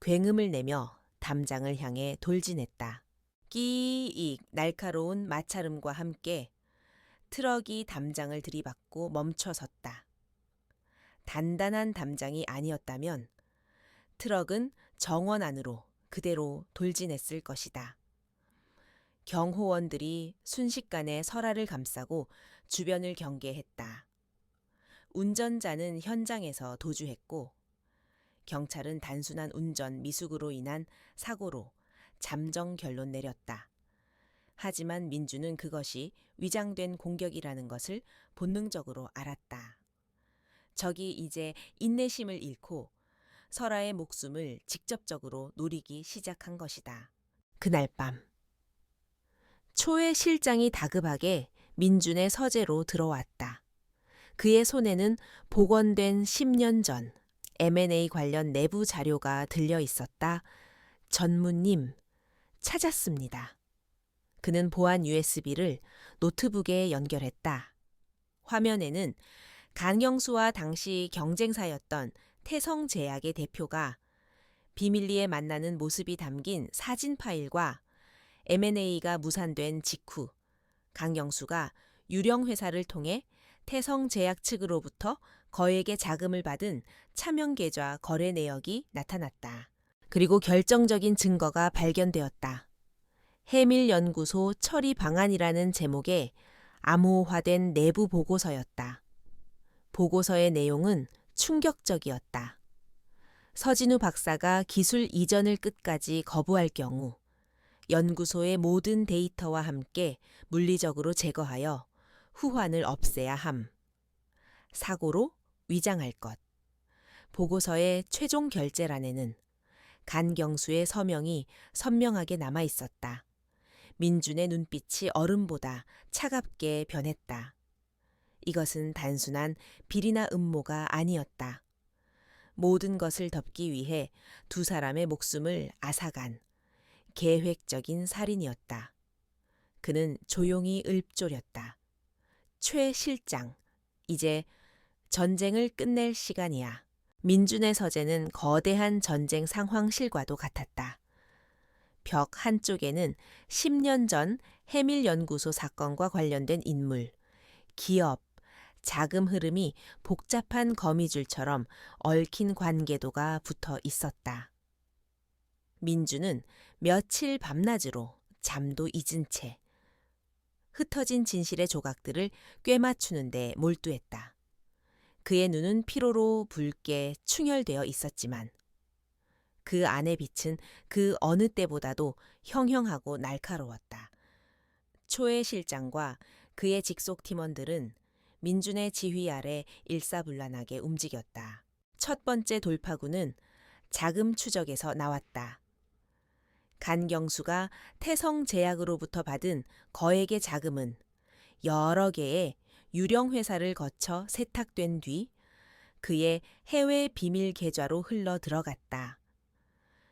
굉음을 내며 담장을 향해 돌진했다. 끼익 날카로운 마찰음과 함께 트럭이 담장을 들이받고 멈춰섰다. 단단한 담장이 아니었다면 트럭은 정원 안으로 그대로 돌진했을 것이다. 경호원들이 순식간에 설아를 감싸고 주변을 경계했다. 운전자는 현장에서 도주했고 경찰은 단순한 운전 미숙으로 인한 사고로 잠정 결론 내렸다. 하지만 민주는 그것이 위장된 공격이라는 것을 본능적으로 알았다. 적이 이제 인내심을 잃고 설아의 목숨을 직접적으로 노리기 시작한 것이다. 그날 밤 초의 실장이 다급하게 민준의 서재로 들어왔다. 그의 손에는 복원된 10년 전 M&A 관련 내부 자료가 들려 있었다. 전무님, 찾았습니다. 그는 보안 USB를 노트북에 연결했다. 화면에는 강영수와 당시 경쟁사였던 태성제약의 대표가 비밀리에 만나는 모습이 담긴 사진 파일과 M&A가 무산된 직후 강영수가 유령 회사를 통해 태성제약 측으로부터 거액의 자금을 받은 차명계좌 거래 내역이 나타났다. 그리고 결정적인 증거가 발견되었다. 해밀연구소 처리 방안이라는 제목의 암호화된 내부 보고서였다. 보고서의 내용은 충격적이었다. 서진우 박사가 기술 이전을 끝까지 거부할 경우 연구소의 모든 데이터와 함께 물리적으로 제거하여 후환을 없애야 함. 사고로 위장할 것. 보고서의 최종 결재란에는 간경수의 서명이 선명하게 남아 있었다. 민준의 눈빛이 얼음보다 차갑게 변했다. 이것은 단순한 비리나 음모가 아니었다. 모든 것을 덮기 위해 두 사람의 목숨을 앗아간 계획적인 살인이었다. 그는 조용히 읊조렸다. 최 실장, 이제 전쟁을 끝낼 시간이야. 민준의 서재는 거대한 전쟁 상황실과도 같았다. 벽 한쪽에는 10년 전 해밀연구소 사건과 관련된 인물, 기업, 자금 흐름이 복잡한 거미줄처럼 얽힌 관계도가 붙어 있었다. 민주는 며칠 밤낮으로 잠도 잊은 채 흩어진 진실의 조각들을 꿰맞추는 데 몰두했다. 그의 눈은 피로로 붉게 충혈되어 있었지만 그 안의 빛은 그 어느 때보다도 형형하고 날카로웠다. 초의 실장과 그의 직속 팀원들은 민준의 지휘 아래 일사불란하게 움직였다. 첫 번째 돌파구는 자금 추적에서 나왔다. 간경수가 태성제약으로부터 받은 거액의 자금은 여러 개의 유령 회사를 거쳐 세탁된 뒤 그의 해외 비밀 계좌로 흘러 들어갔다.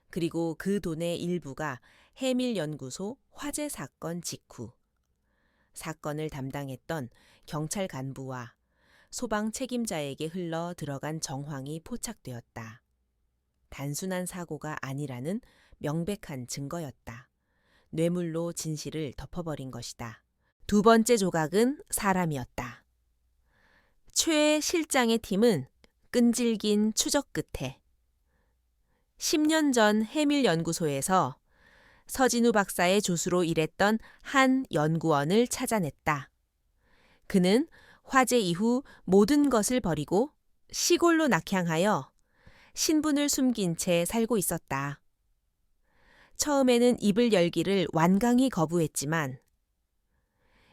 그리고 그 돈의 일부가 해밀연구소 화재 사건 직후 사건을 담당했던 경찰 간부와 소방 책임자에게 흘러 들어간 정황이 포착되었다. 단순한 사고가 아니라는 명백한 증거였다. 뇌물로 진실을 덮어버린 것이다. 두 번째 조각은 사람이었다. 최 실장의 팀은 끈질긴 추적 끝에 10년 전 해밀연구소에서 서진우 박사의 조수로 일했던 한 연구원을 찾아냈다. 그는 화재 이후 모든 것을 버리고 시골로 낙향하여 신분을 숨긴 채 살고 있었다. 처음에는 입을 열기를 완강히 거부했지만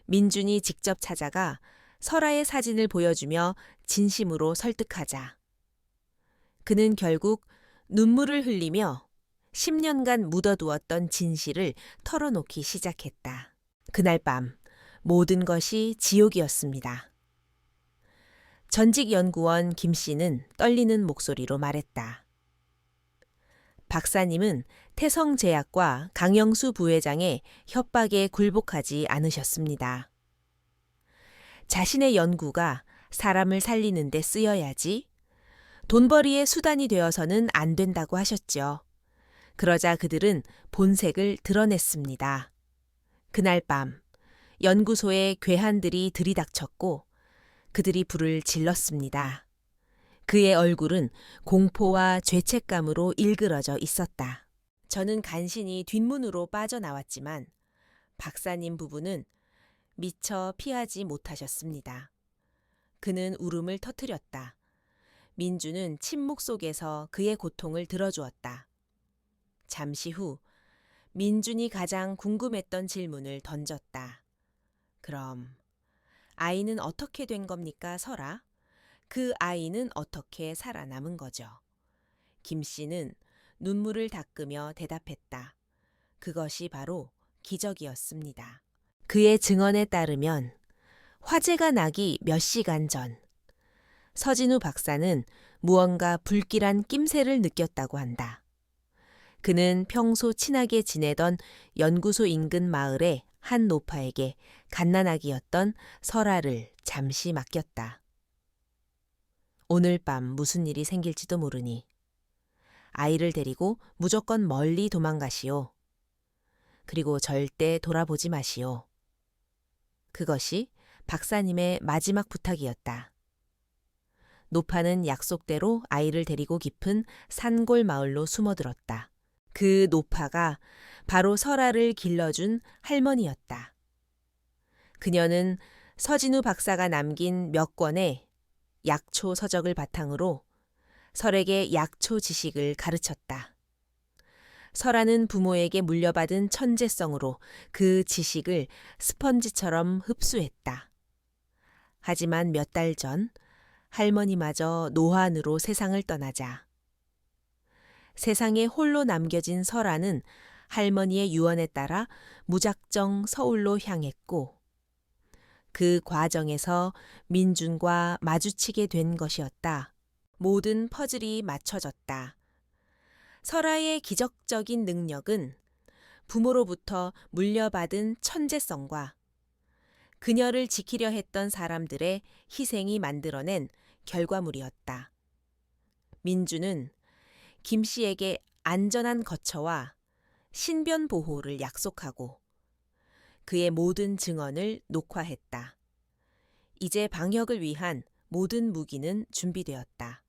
민준이 직접 찾아가 설아의 사진을 보여주며 진심으로 설득하자 그는 결국 눈물을 흘리며 10년간 묻어두었던 진실을 털어놓기 시작했다. 그날 밤 모든 것이 지옥이었습니다. 전직 연구원 김 씨는 떨리는 목소리로 말했다. 박사님은 태성제약과 강영수 부회장의 협박에 굴복하지 않으셨습니다. 자신의 연구가 사람을 살리는 데 쓰여야지 돈벌이의 수단이 되어서는 안 된다고 하셨죠. 그러자 그들은 본색을 드러냈습니다. 그날 밤 연구소에 괴한들이 들이닥쳤고 그들이 불을 질렀습니다. 그의 얼굴은 공포와 죄책감으로 일그러져 있었다. 저는 간신히 뒷문으로 빠져나왔지만 박사님 부부는 미처 피하지 못하셨습니다. 그는 울음을 터뜨렸다. 민주는 침묵 속에서 그의 고통을 들어주었다. 잠시 후 민준이 가장 궁금했던 질문을 던졌다. 그럼 아이는 어떻게 된 겁니까, 설아? 그 아이는 어떻게 살아남은 거죠? 김 씨는 눈물을 닦으며 대답했다. 그것이 바로 기적이었습니다. 그의 증언에 따르면 화재가 나기 몇 시간 전, 서진우 박사는 무언가 불길한 낌새를 느꼈다고 한다. 그는 평소 친하게 지내던 연구소 인근 마을의 한 노파에게 갓난아기였던 설아를 잠시 맡겼다. 오늘 밤 무슨 일이 생길지도 모르니 아이를 데리고 무조건 멀리 도망가시오. 그리고 절대 돌아보지 마시오. 그것이 박사님의 마지막 부탁이었다. 노파는 약속대로 아이를 데리고 깊은 산골 마을로 숨어들었다. 그 노파가 바로 설아를 길러준 할머니였다. 그녀는 서진우 박사가 남긴 몇 권의 약초 서적을 바탕으로 설에게 약초 지식을 가르쳤다. 설아는 부모에게 물려받은 천재성으로 그 지식을 스펀지처럼 흡수했다. 하지만 몇 달 전 할머니마저 노환으로 세상을 떠나자 세상에 홀로 남겨진 설아는 할머니의 유언에 따라 무작정 서울로 향했고 그 과정에서 민준과 마주치게 된 것이었다. 모든 퍼즐이 맞춰졌다. 설아의 기적적인 능력은 부모로부터 물려받은 천재성과 그녀를 지키려 했던 사람들의 희생이 만들어낸 결과물이었다. 민주는 김 씨에게 안전한 거처와 신변 보호를 약속하고 그의 모든 증언을 녹화했다. 이제 방역을 위한 모든 무기는 준비되었다.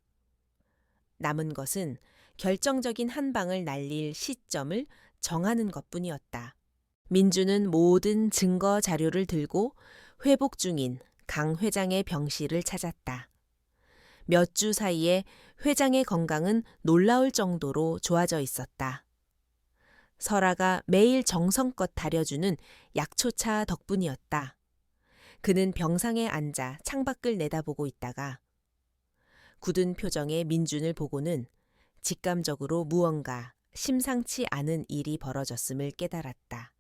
남은 것은 결정적인 한 방을 날릴 시점을 정하는 것뿐이었다. 민주는 모든 증거 자료를 들고 회복 중인 강 회장의 병실을 찾았다. 몇 주 사이에 회장의 건강은 놀라울 정도로 좋아져 있었다. 설아가 매일 정성껏 다려주는 약초차 덕분이었다. 그는 병상에 앉아 창밖을 내다보고 있다가 굳은 표정의 민준을 보고는 직감적으로 무언가 심상치 않은 일이 벌어졌음을 깨달았다.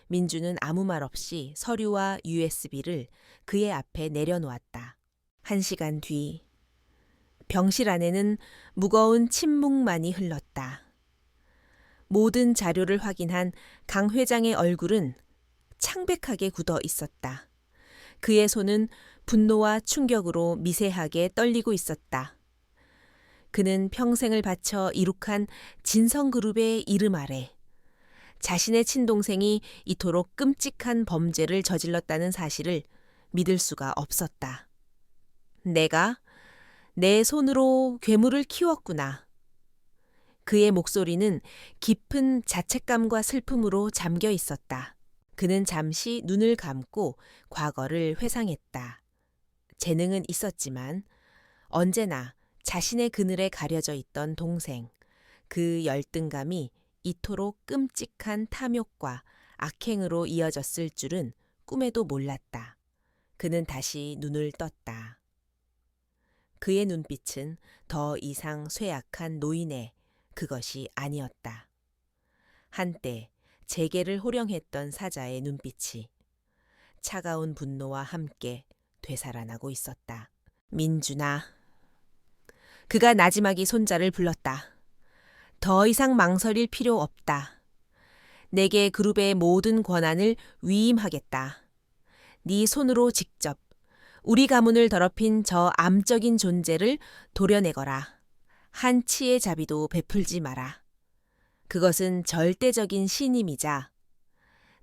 민준은 아무 말 없이 서류와 USB를 그의 앞에 내려놓았다. 1시간 뒤 병실 안에는 무거운 침묵만이 흘렀다. 모든 자료를 확인한 강 회장의 얼굴은 창백하게 굳어 있었다. 그의 손은 분노와 충격으로 미세하게 떨리고 있었다. 그는 평생을 바쳐 이룩한 진성그룹의 이름 아래 자신의 친동생이 이토록 끔찍한 범죄를 저질렀다는 사실을 믿을 수가 없었다. 내가 내 손으로 괴물을 키웠구나. 그의 목소리는 깊은 자책감과 슬픔으로 잠겨 있었다. 그는 잠시 눈을 감고 과거를 회상했다. 재능은 있었지만 언제나 자신의 그늘에 가려져 있던 동생, 그 열등감이 이토록 끔찍한 탐욕과 악행으로 이어졌을 줄은 꿈에도 몰랐다. 그는 다시 눈을 떴다. 그의 눈빛은 더 이상 쇠약한 노인의 그것이 아니었다. 한때 재계를 호령했던 사자의 눈빛이 차가운 분노와 함께 되살아나고 있었다. 민준아. 그가 나지막이 손자를 불렀다. 더 이상 망설일 필요 없다. 내게 그룹의 모든 권한을 위임하겠다. 네 손으로 직접 우리 가문을 더럽힌 저 암적인 존재를 도려내거라. 한 치의 자비도 베풀지 마라. 그것은 절대적인 신임이자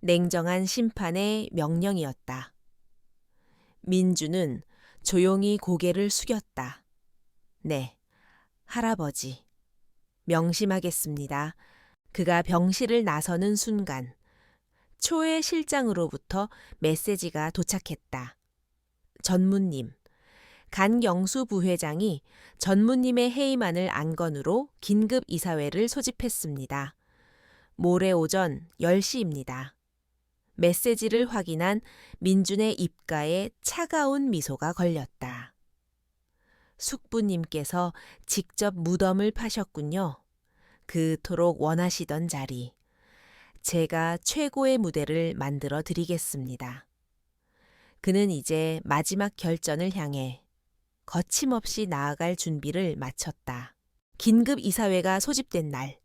냉정한 심판의 명령이었다. 민주는 조용히 고개를 숙였다. 네, 할아버지. 명심하겠습니다. 그가 병실을 나서는 순간 초의 실장으로부터 메시지가 도착했다. 전무님, 간경수 부회장이 전무님의 해임안을 안건으로 긴급 이사회를 소집했습니다. 모레 오전 10시입니다. 메시지를 확인한 민준의 입가에 차가운 미소가 걸렸다. 숙부님께서 직접 무덤을 파셨군요. 그토록 원하시던 자리. 제가 최고의 무대를 만들어 드리겠습니다. 그는 이제 마지막 결전을 향해 거침없이 나아갈 준비를 마쳤다. 긴급 이사회가 소집된 날,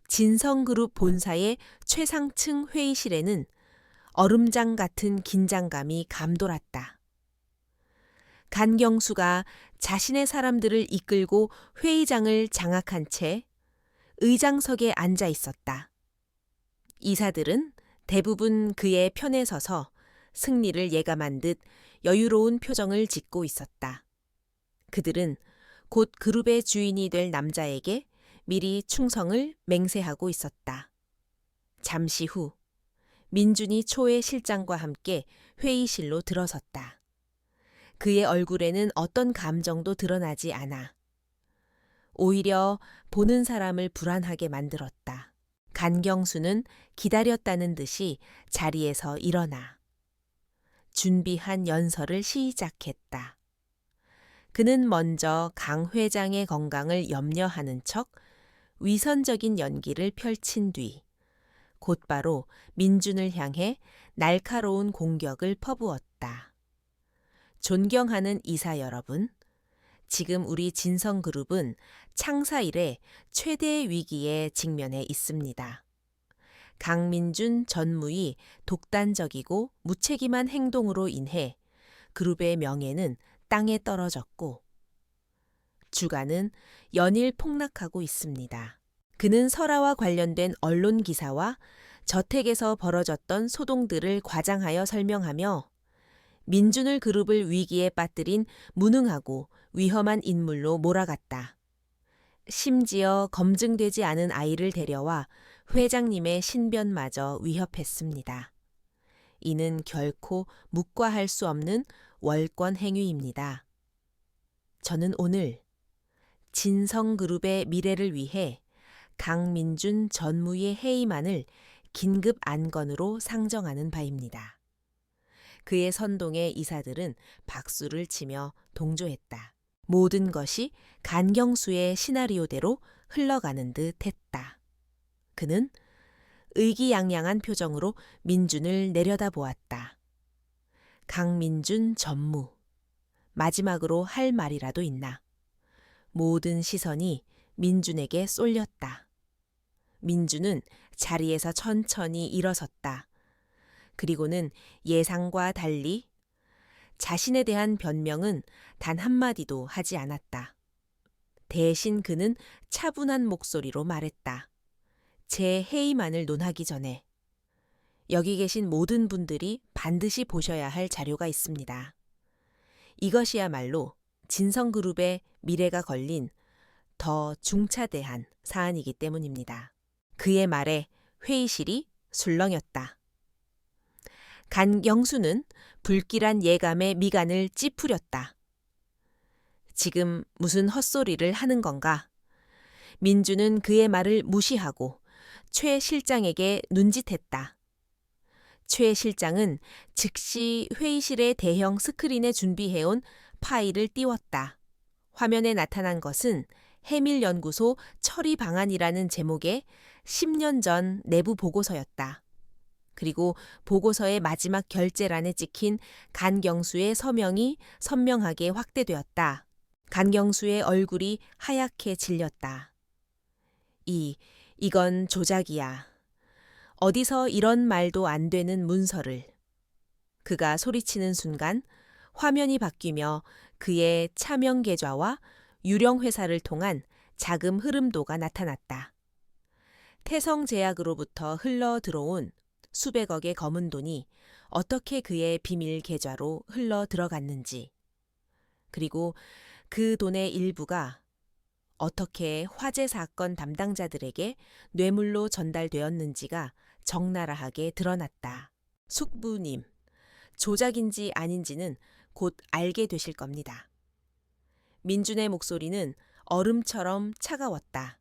진성그룹 본사의 최상층 회의실에는 얼음장 같은 긴장감이 감돌았다. 간경수가 자신의 사람들을 이끌고 회의장을 장악한 채 의장석에 앉아 있었다. 이사들은 대부분 그의 편에 서서 승리를 예감한 듯 여유로운 표정을 짓고 있었다. 그들은 곧 그룹의 주인이 될 남자에게 미리 충성을 맹세하고 있었다. 잠시 후 민준이 초회 실장과 함께 회의실로 들어섰다. 그의 얼굴에는 어떤 감정도 드러나지 않아 오히려 보는 사람을 불안하게 만들었다. 간경수는 기다렸다는 듯이 자리에서 일어나 준비한 연설을 시작했다. 그는 먼저 강 회장의 건강을 염려하는 척 위선적인 연기를 펼친 뒤 곧바로 민준을 향해 날카로운 공격을 퍼부었다. 존경하는 이사 여러분, 지금 우리 진성그룹은 창사 이래 최대의 위기에 직면해 있습니다. 강민준 전무의 독단적이고 무책임한 행동으로 인해 그룹의 명예는 땅에 떨어졌고 주가는 연일 폭락하고 있습니다. 그는 설화와 관련된 언론 기사와 저택에서 벌어졌던 소동들을 과장하여 설명하며 민준을 그룹을 위기에 빠뜨린 무능하고 위험한 인물로 몰아갔다. 심지어 검증되지 않은 아이를 데려와 회장님의 신변마저 위협했습니다. 이는 결코 묵과할 수 없는 월권 행위입니다. 저는 오늘 진성그룹의 미래를 위해 강민준 전무의 해임안을 긴급 안건으로 상정하는 바입니다. 그의 선동에 이사들은 박수를 치며 동조했다. 모든 것이 간경수의 시나리오대로 흘러가는 듯 했다. 그는 의기양양한 표정으로 민준을 내려다보았다. 강민준 전무, 마지막으로 할 말이라도 있나? 모든 시선이 민준에게 쏠렸다. 민준은 자리에서 천천히 일어섰다. 그리고는 예상과 달리 자신에 대한 변명은 단 한마디도 하지 않았다. 대신 그는 차분한 목소리로 말했다. 제 해임안을 논하기 전에 여기 계신 모든 분들이 반드시 보셔야 할 자료가 있습니다. 이것이야말로 진성그룹의 미래가 걸린 더 중차대한 사안이기 때문입니다. 그의 말에 회의실이 술렁였다. 간경수는 불길한 예감에 미간을 찌푸렸다. 지금 무슨 헛소리를 하는 건가? 민주는 그의 말을 무시하고 최 실장에게 눈짓했다. 최 실장은 즉시 회의실의 대형 스크린에 준비해온 파일을 띄웠다. 화면에 나타난 것은 해밀연구소 처리 방안이라는 제목의 10년 전 내부 보고서였다. 그리고 보고서의 마지막 결재란에 찍힌 간경수의 서명이 선명하게 확대되었다. 간경수의 얼굴이 하얗게 질렸다. 이건 조작이야. 어디서 이런 말도 안 되는 문서를. 그가 소리치는 순간 화면이 바뀌며 그의 차명 계좌와 유령 회사를 통한 자금 흐름도가 나타났다. 태성제약으로부터 흘러 들어온 수백억의 검은 돈이 어떻게 그의 비밀 계좌로 흘러 들어갔는지, 그리고 그 돈의 일부가 어떻게 화재 사건 담당자들에게 뇌물로 전달되었는지가 적나라하게 드러났다. 숙부님, 조작인지 아닌지는 곧 알게 되실 겁니다. 민준의 목소리는 얼음처럼 차가웠다.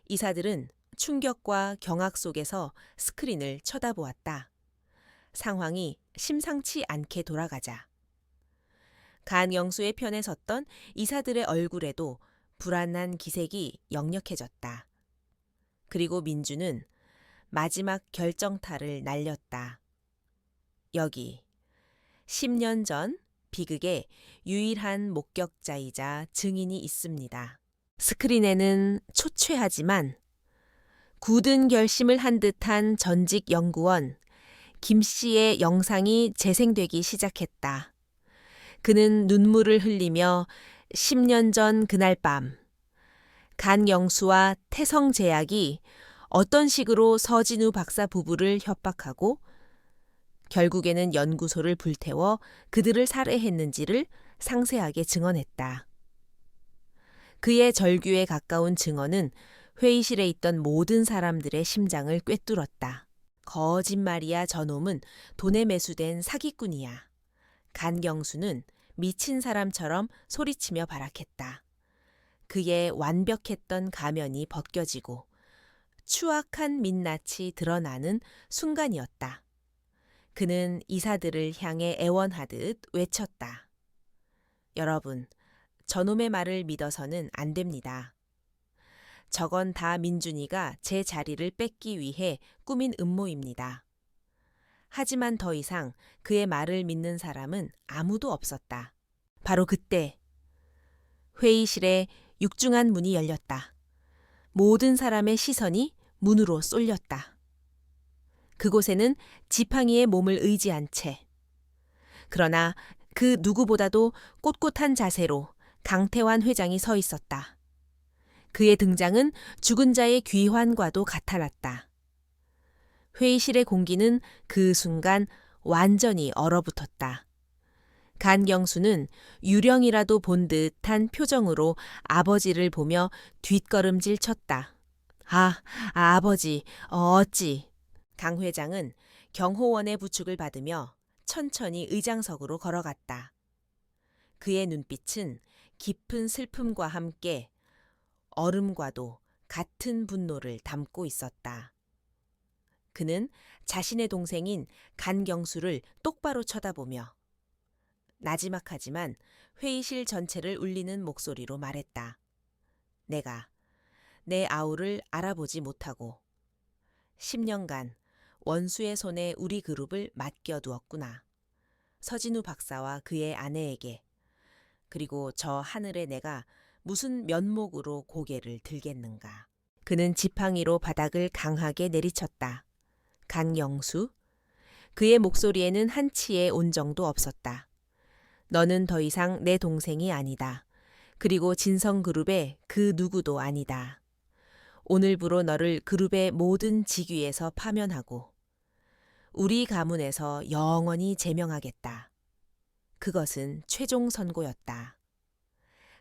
이사들은 충격과 경악 속에서 스크린을 쳐다보았다. 상황이 심상치 않게 돌아가자 간영수의 편에 섰던 이사들의 얼굴에도 불안한 기색이 역력해졌다. 그리고 민주는 마지막 결정타를 날렸다. 여기 10년 전 비극의 유일한 목격자이자 증인이 있습니다. 스크린에는 초췌하지만 굳은 결심을 한 듯한 전직 연구원 김 씨의 영상이 재생되기 시작했다. 그는 눈물을 흘리며 10년 전 그날 밤 간영수와 태성제약이 어떤 식으로 서진우 박사 부부를 협박하고 결국에는 연구소를 불태워 그들을 살해했는지를 상세하게 증언했다. 그의 절규에 가까운 증언은 회의실에 있던 모든 사람들의 심장을 꿰뚫었다. 거짓말이야 저놈은 돈에 매수된 사기꾼이야. 간경수는 미친 사람처럼 소리치며 발악했다. 그의 완벽했던 가면이 벗겨지고 추악한 민낯이 드러나는 순간이었다. 그는 이사들을 향해 애원하듯 외쳤다. 여러분, 저놈의 말을 믿어서는 안 됩니다. 저건 다 민준이가 제 자리를 뺏기 위해 꾸민 음모입니다. 하지만 더 이상 그의 말을 믿는 사람은 아무도 없었다. 바로 그때 회의실에 육중한 문이 열렸다. 모든 사람의 시선이 문으로 쏠렸다. 그곳에는 지팡이의 몸을 의지한 채, 그러나 그 누구보다도 꼿꼿한 자세로 강태환 회장이 서 있었다. 그의 등장은 죽은 자의 귀환과도 같아났다. 회의실의 공기는 그 순간 완전히 얼어붙었다. 간경수는 유령이라도 본 듯한 표정으로 아버지를 보며 뒷걸음질 쳤다. 아버지, 어찌. 강 회장은 경호원의 부축을 받으며 천천히 의장석으로 걸어갔다. 그의 눈빛은 깊은 슬픔과 함께 얼음과도 같은 분노를 담고 있었다. 그는 자신의 동생인 간경수를 똑바로 쳐다보며 나지막하지만 회의실 전체를 울리는 목소리로 말했다. 내가 내 아우를 알아보지 못하고 10년간 원수의 손에 우리 그룹을 맡겨두었구나. 서진우 박사와 그의 아내에게. 그리고 저 하늘에 내가 무슨 면목으로 고개를 들겠는가. 그는 지팡이로 바닥을 강하게 내리쳤다. 강영수. 그의 목소리에는 한치의 온정도 없었다. 너는 더 이상 내 동생이 아니다. 그리고 진성그룹의 그 누구도 아니다. 오늘부로 너를 그룹의 모든 직위에서 파면하고 우리 가문에서 영원히 제명하겠다. 그것은 최종 선고였다.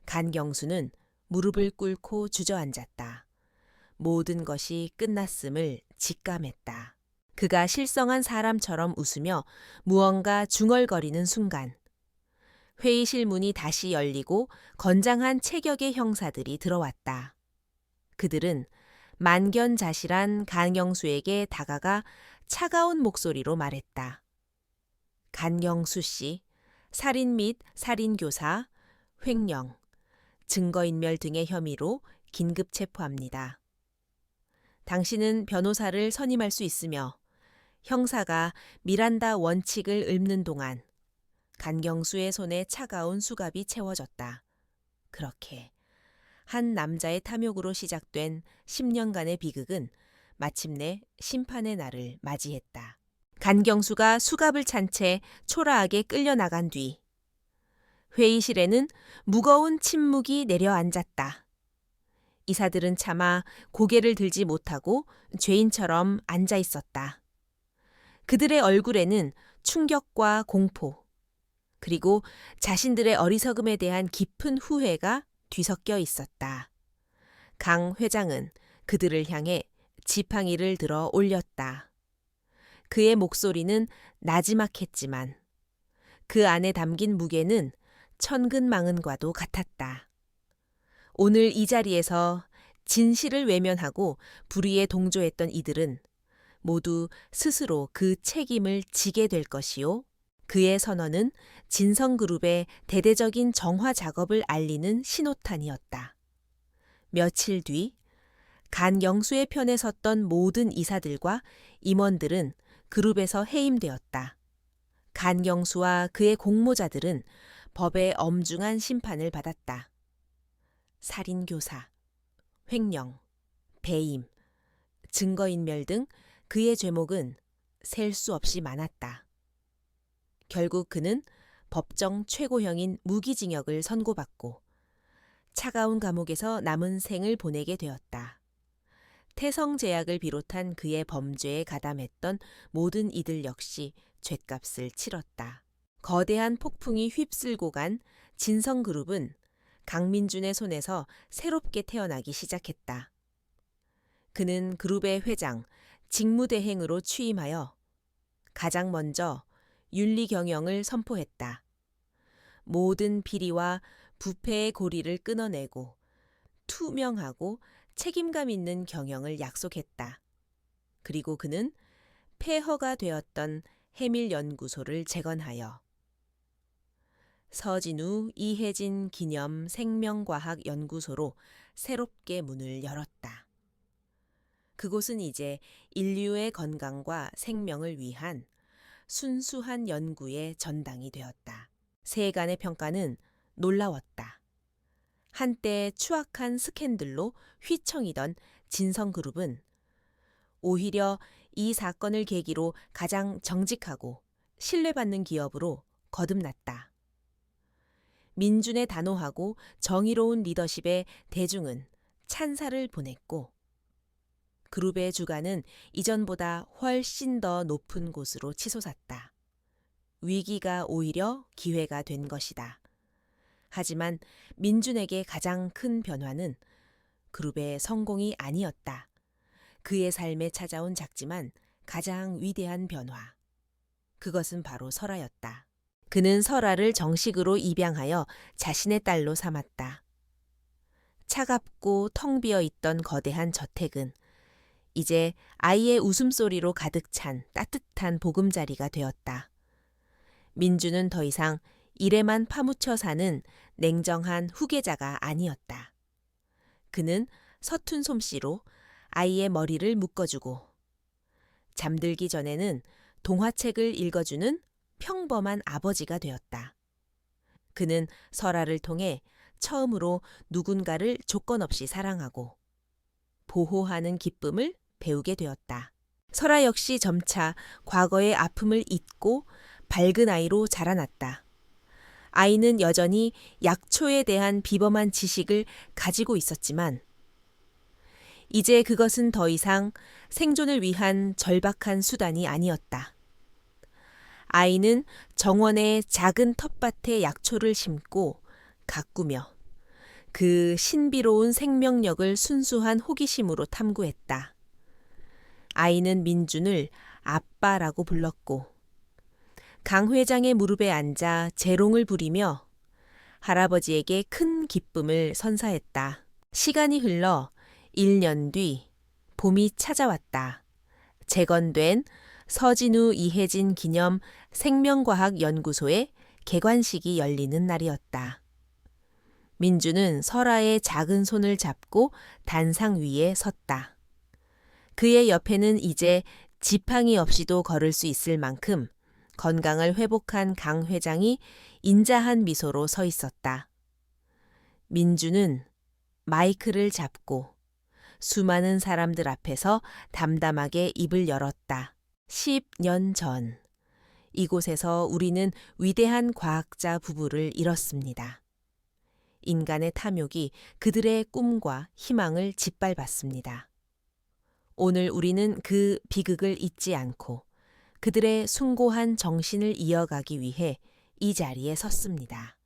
간경수는 무릎을 꿇고 주저앉았다. 모든 것이 끝났음을 직감했다. 그가 실성한 사람처럼 웃으며 무언가 중얼거리는 순간 회의실 문이 다시 열리고 건장한 체격의 형사들이 들어왔다. 그들은 만견자실한 간경수에게 다가가 차가운 목소리로 말했다. 간경수 씨, 살인 및 살인교사, 횡령, 증거인멸 등의 혐의로 긴급 체포합니다. 당신은 변호사를 선임할 수 있으며 형사가 미란다 원칙을 읊는 동안 간경수의 손에 차가운 수갑이 채워졌다. 그렇게 한 남자의 탐욕으로 시작된 10년간의 비극은 마침내 심판의 날을 맞이했다. 간경수가 수갑을 찬 채 초라하게 끌려나간 뒤 회의실에는 무거운 침묵이 내려앉았다. 이사들은 차마 고개를 들지 못하고 죄인처럼 앉아 있었다. 그들의 얼굴에는 충격과 공포, 그리고 자신들의 어리석음에 대한 깊은 후회가 뒤섞여 있었다. 강 회장은 그들을 향해 지팡이를 들어 올렸다. 그의 목소리는 나지막했지만 그 안에 담긴 무게는 천근만근과도 같았다. 오늘 이 자리에서 진실을 외면하고 불의에 동조했던 이들은 모두 스스로 그 책임을 지게 될 것이요. 그의 선언은 진성그룹의 대대적인 정화 작업을 알리는 신호탄이었다. 며칠 뒤 간영수의 편에 섰던 모든 이사들과 임원들은 그룹에서 해임되었다. 간경수와 그의 공모자들은 법의 엄중한 심판을 받았다. 살인교사, 횡령, 배임, 증거인멸 등 그의 죄목은 셀 수 없이 많았다. 결국 그는 법정 최고형인 무기징역을 선고받고 차가운 감옥에서 남은 생을 보내게 되었다. 태성제약을 비롯한 그의 범죄에 가담했던 모든 이들 역시 죗값을 치렀다. 거대한 폭풍이 휩쓸고 간 진성그룹은 강민준의 손에서 새롭게 태어나기 시작했다. 그는 그룹의 회장, 직무대행으로 취임하여 가장 먼저 윤리경영을 선포했다. 모든 비리와 부패의 고리를 끊어내고 투명하고 책임감 있는 경영을 약속했다. 그리고 그는 폐허가 되었던 해밀연구소를 재건하여 서진우 이혜진 기념 생명과학연구소로 새롭게 문을 열었다. 그곳은 이제 인류의 건강과 생명을 위한 순수한 연구의 전당이 되었다. 세간의 평가는 놀라웠다. 한때 추악한 스캔들로 휘청이던 진성그룹은 오히려 이 사건을 계기로 가장 정직하고 신뢰받는 기업으로 거듭났다. 민준의 단호하고 정의로운 리더십에 대중은 찬사를 보냈고 그룹의 주가는 이전보다 훨씬 더 높은 곳으로 치솟았다. 위기가 오히려 기회가 된 것이다. 하지만 민준에게 가장 큰 변화는 그룹의 성공이 아니었다. 그의 삶에 찾아온 작지만 가장 위대한 변화. 그것은 바로 설아였다. 그는 설아를 정식으로 입양하여 자신의 딸로 삼았다. 차갑고 텅 비어 있던 거대한 저택은 이제 아이의 웃음소리로 가득 찬 따뜻한 보금자리가 되었다. 민주는 더 이상 일에만 파묻혀 사는 냉정한 후계자가 아니었다. 그는 서툰 솜씨로 아이의 머리를 묶어주고 잠들기 전에는 동화책을 읽어주는 평범한 아버지가 되었다. 그는 설아를 통해 처음으로 누군가를 조건 없이 사랑하고 보호하는 기쁨을 배우게 되었다. 설아 역시 점차 과거의 아픔을 잊고 밝은 아이로 자라났다. 아이는 여전히 약초에 대한 비범한 지식을 가지고 있었지만 이제 그것은 더 이상 생존을 위한 절박한 수단이 아니었다. 아이는 정원의 작은 텃밭에 약초를 심고 가꾸며 그 신비로운 생명력을 순수한 호기심으로 탐구했다. 아이는 민준을 아빠라고 불렀고 강 회장의 무릎에 앉아 재롱을 부리며 할아버지에게 큰 기쁨을 선사했다. 시간이 흘러 1년 뒤 봄이 찾아왔다. 재건된 서진우 이혜진 기념 생명과학연구소의 개관식이 열리는 날이었다. 민주는 설아의 작은 손을 잡고 단상 위에 섰다. 그의 옆에는 이제 지팡이 없이도 걸을 수 있을 만큼 건강을 회복한 강 회장이 인자한 미소로 서 있었다. 민주는 마이크를 잡고 수많은 사람들 앞에서 담담하게 입을 열었다. 10년 전, 이곳에서 우리는 위대한 과학자 부부를 잃었습니다. 인간의 탐욕이 그들의 꿈과 희망을 짓밟았습니다. 오늘 우리는 그 비극을 잊지 않고 그들의 숭고한 정신을 이어가기 위해 이 자리에 섰습니다.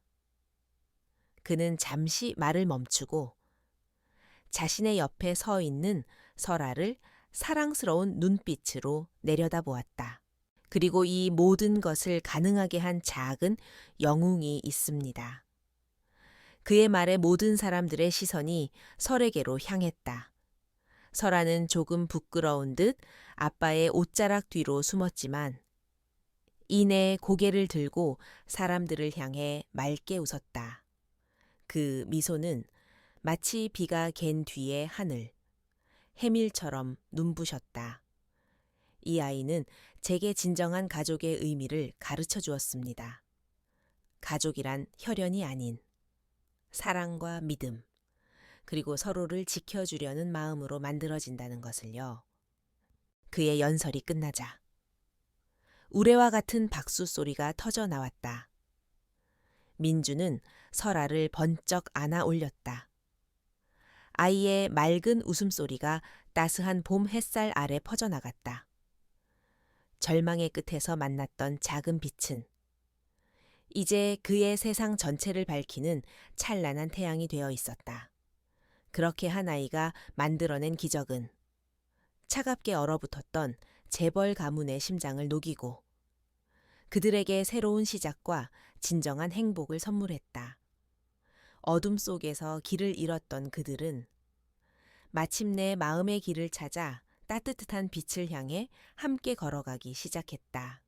그는 잠시 말을 멈추고 자신의 옆에 서 있는 설아를 사랑스러운 눈빛으로 내려다보았다. 그리고 이 모든 것을 가능하게 한 작은 영웅이 있습니다. 그의 말에 모든 사람들의 시선이 설에게로 향했다. 설아는 조금 부끄러운 듯 아빠의 옷자락 뒤로 숨었지만 이내 고개를 들고 사람들을 향해 맑게 웃었다. 그 미소는 마치 비가 갠 뒤의 하늘, 해밀처럼 눈부셨다. 이 아이는 제게 진정한 가족의 의미를 가르쳐 주었습니다. 가족이란 혈연이 아닌 사랑과 믿음, 그리고 서로를 지켜주려는 마음으로 만들어진다는 것을요. 그의 연설이 끝나자 우레와 같은 박수 소리가 터져 나왔다. 민주는 설아를 번쩍 안아 올렸다. 아이의 맑은 웃음소리가 따스한 봄 햇살 아래 퍼져나갔다. 절망의 끝에서 만났던 작은 빛은 이제 그의 세상 전체를 밝히는 찬란한 태양이 되어 있었다. 그렇게 한 아이가 만들어낸 기적은 차갑게 얼어붙었던 재벌 가문의 심장을 녹이고 그들에게 새로운 시작과 진정한 행복을 선물했다. 어둠 속에서 길을 잃었던 그들은 마침내 마음의 길을 찾아 따뜻한 빛을 향해 함께 걸어가기 시작했다.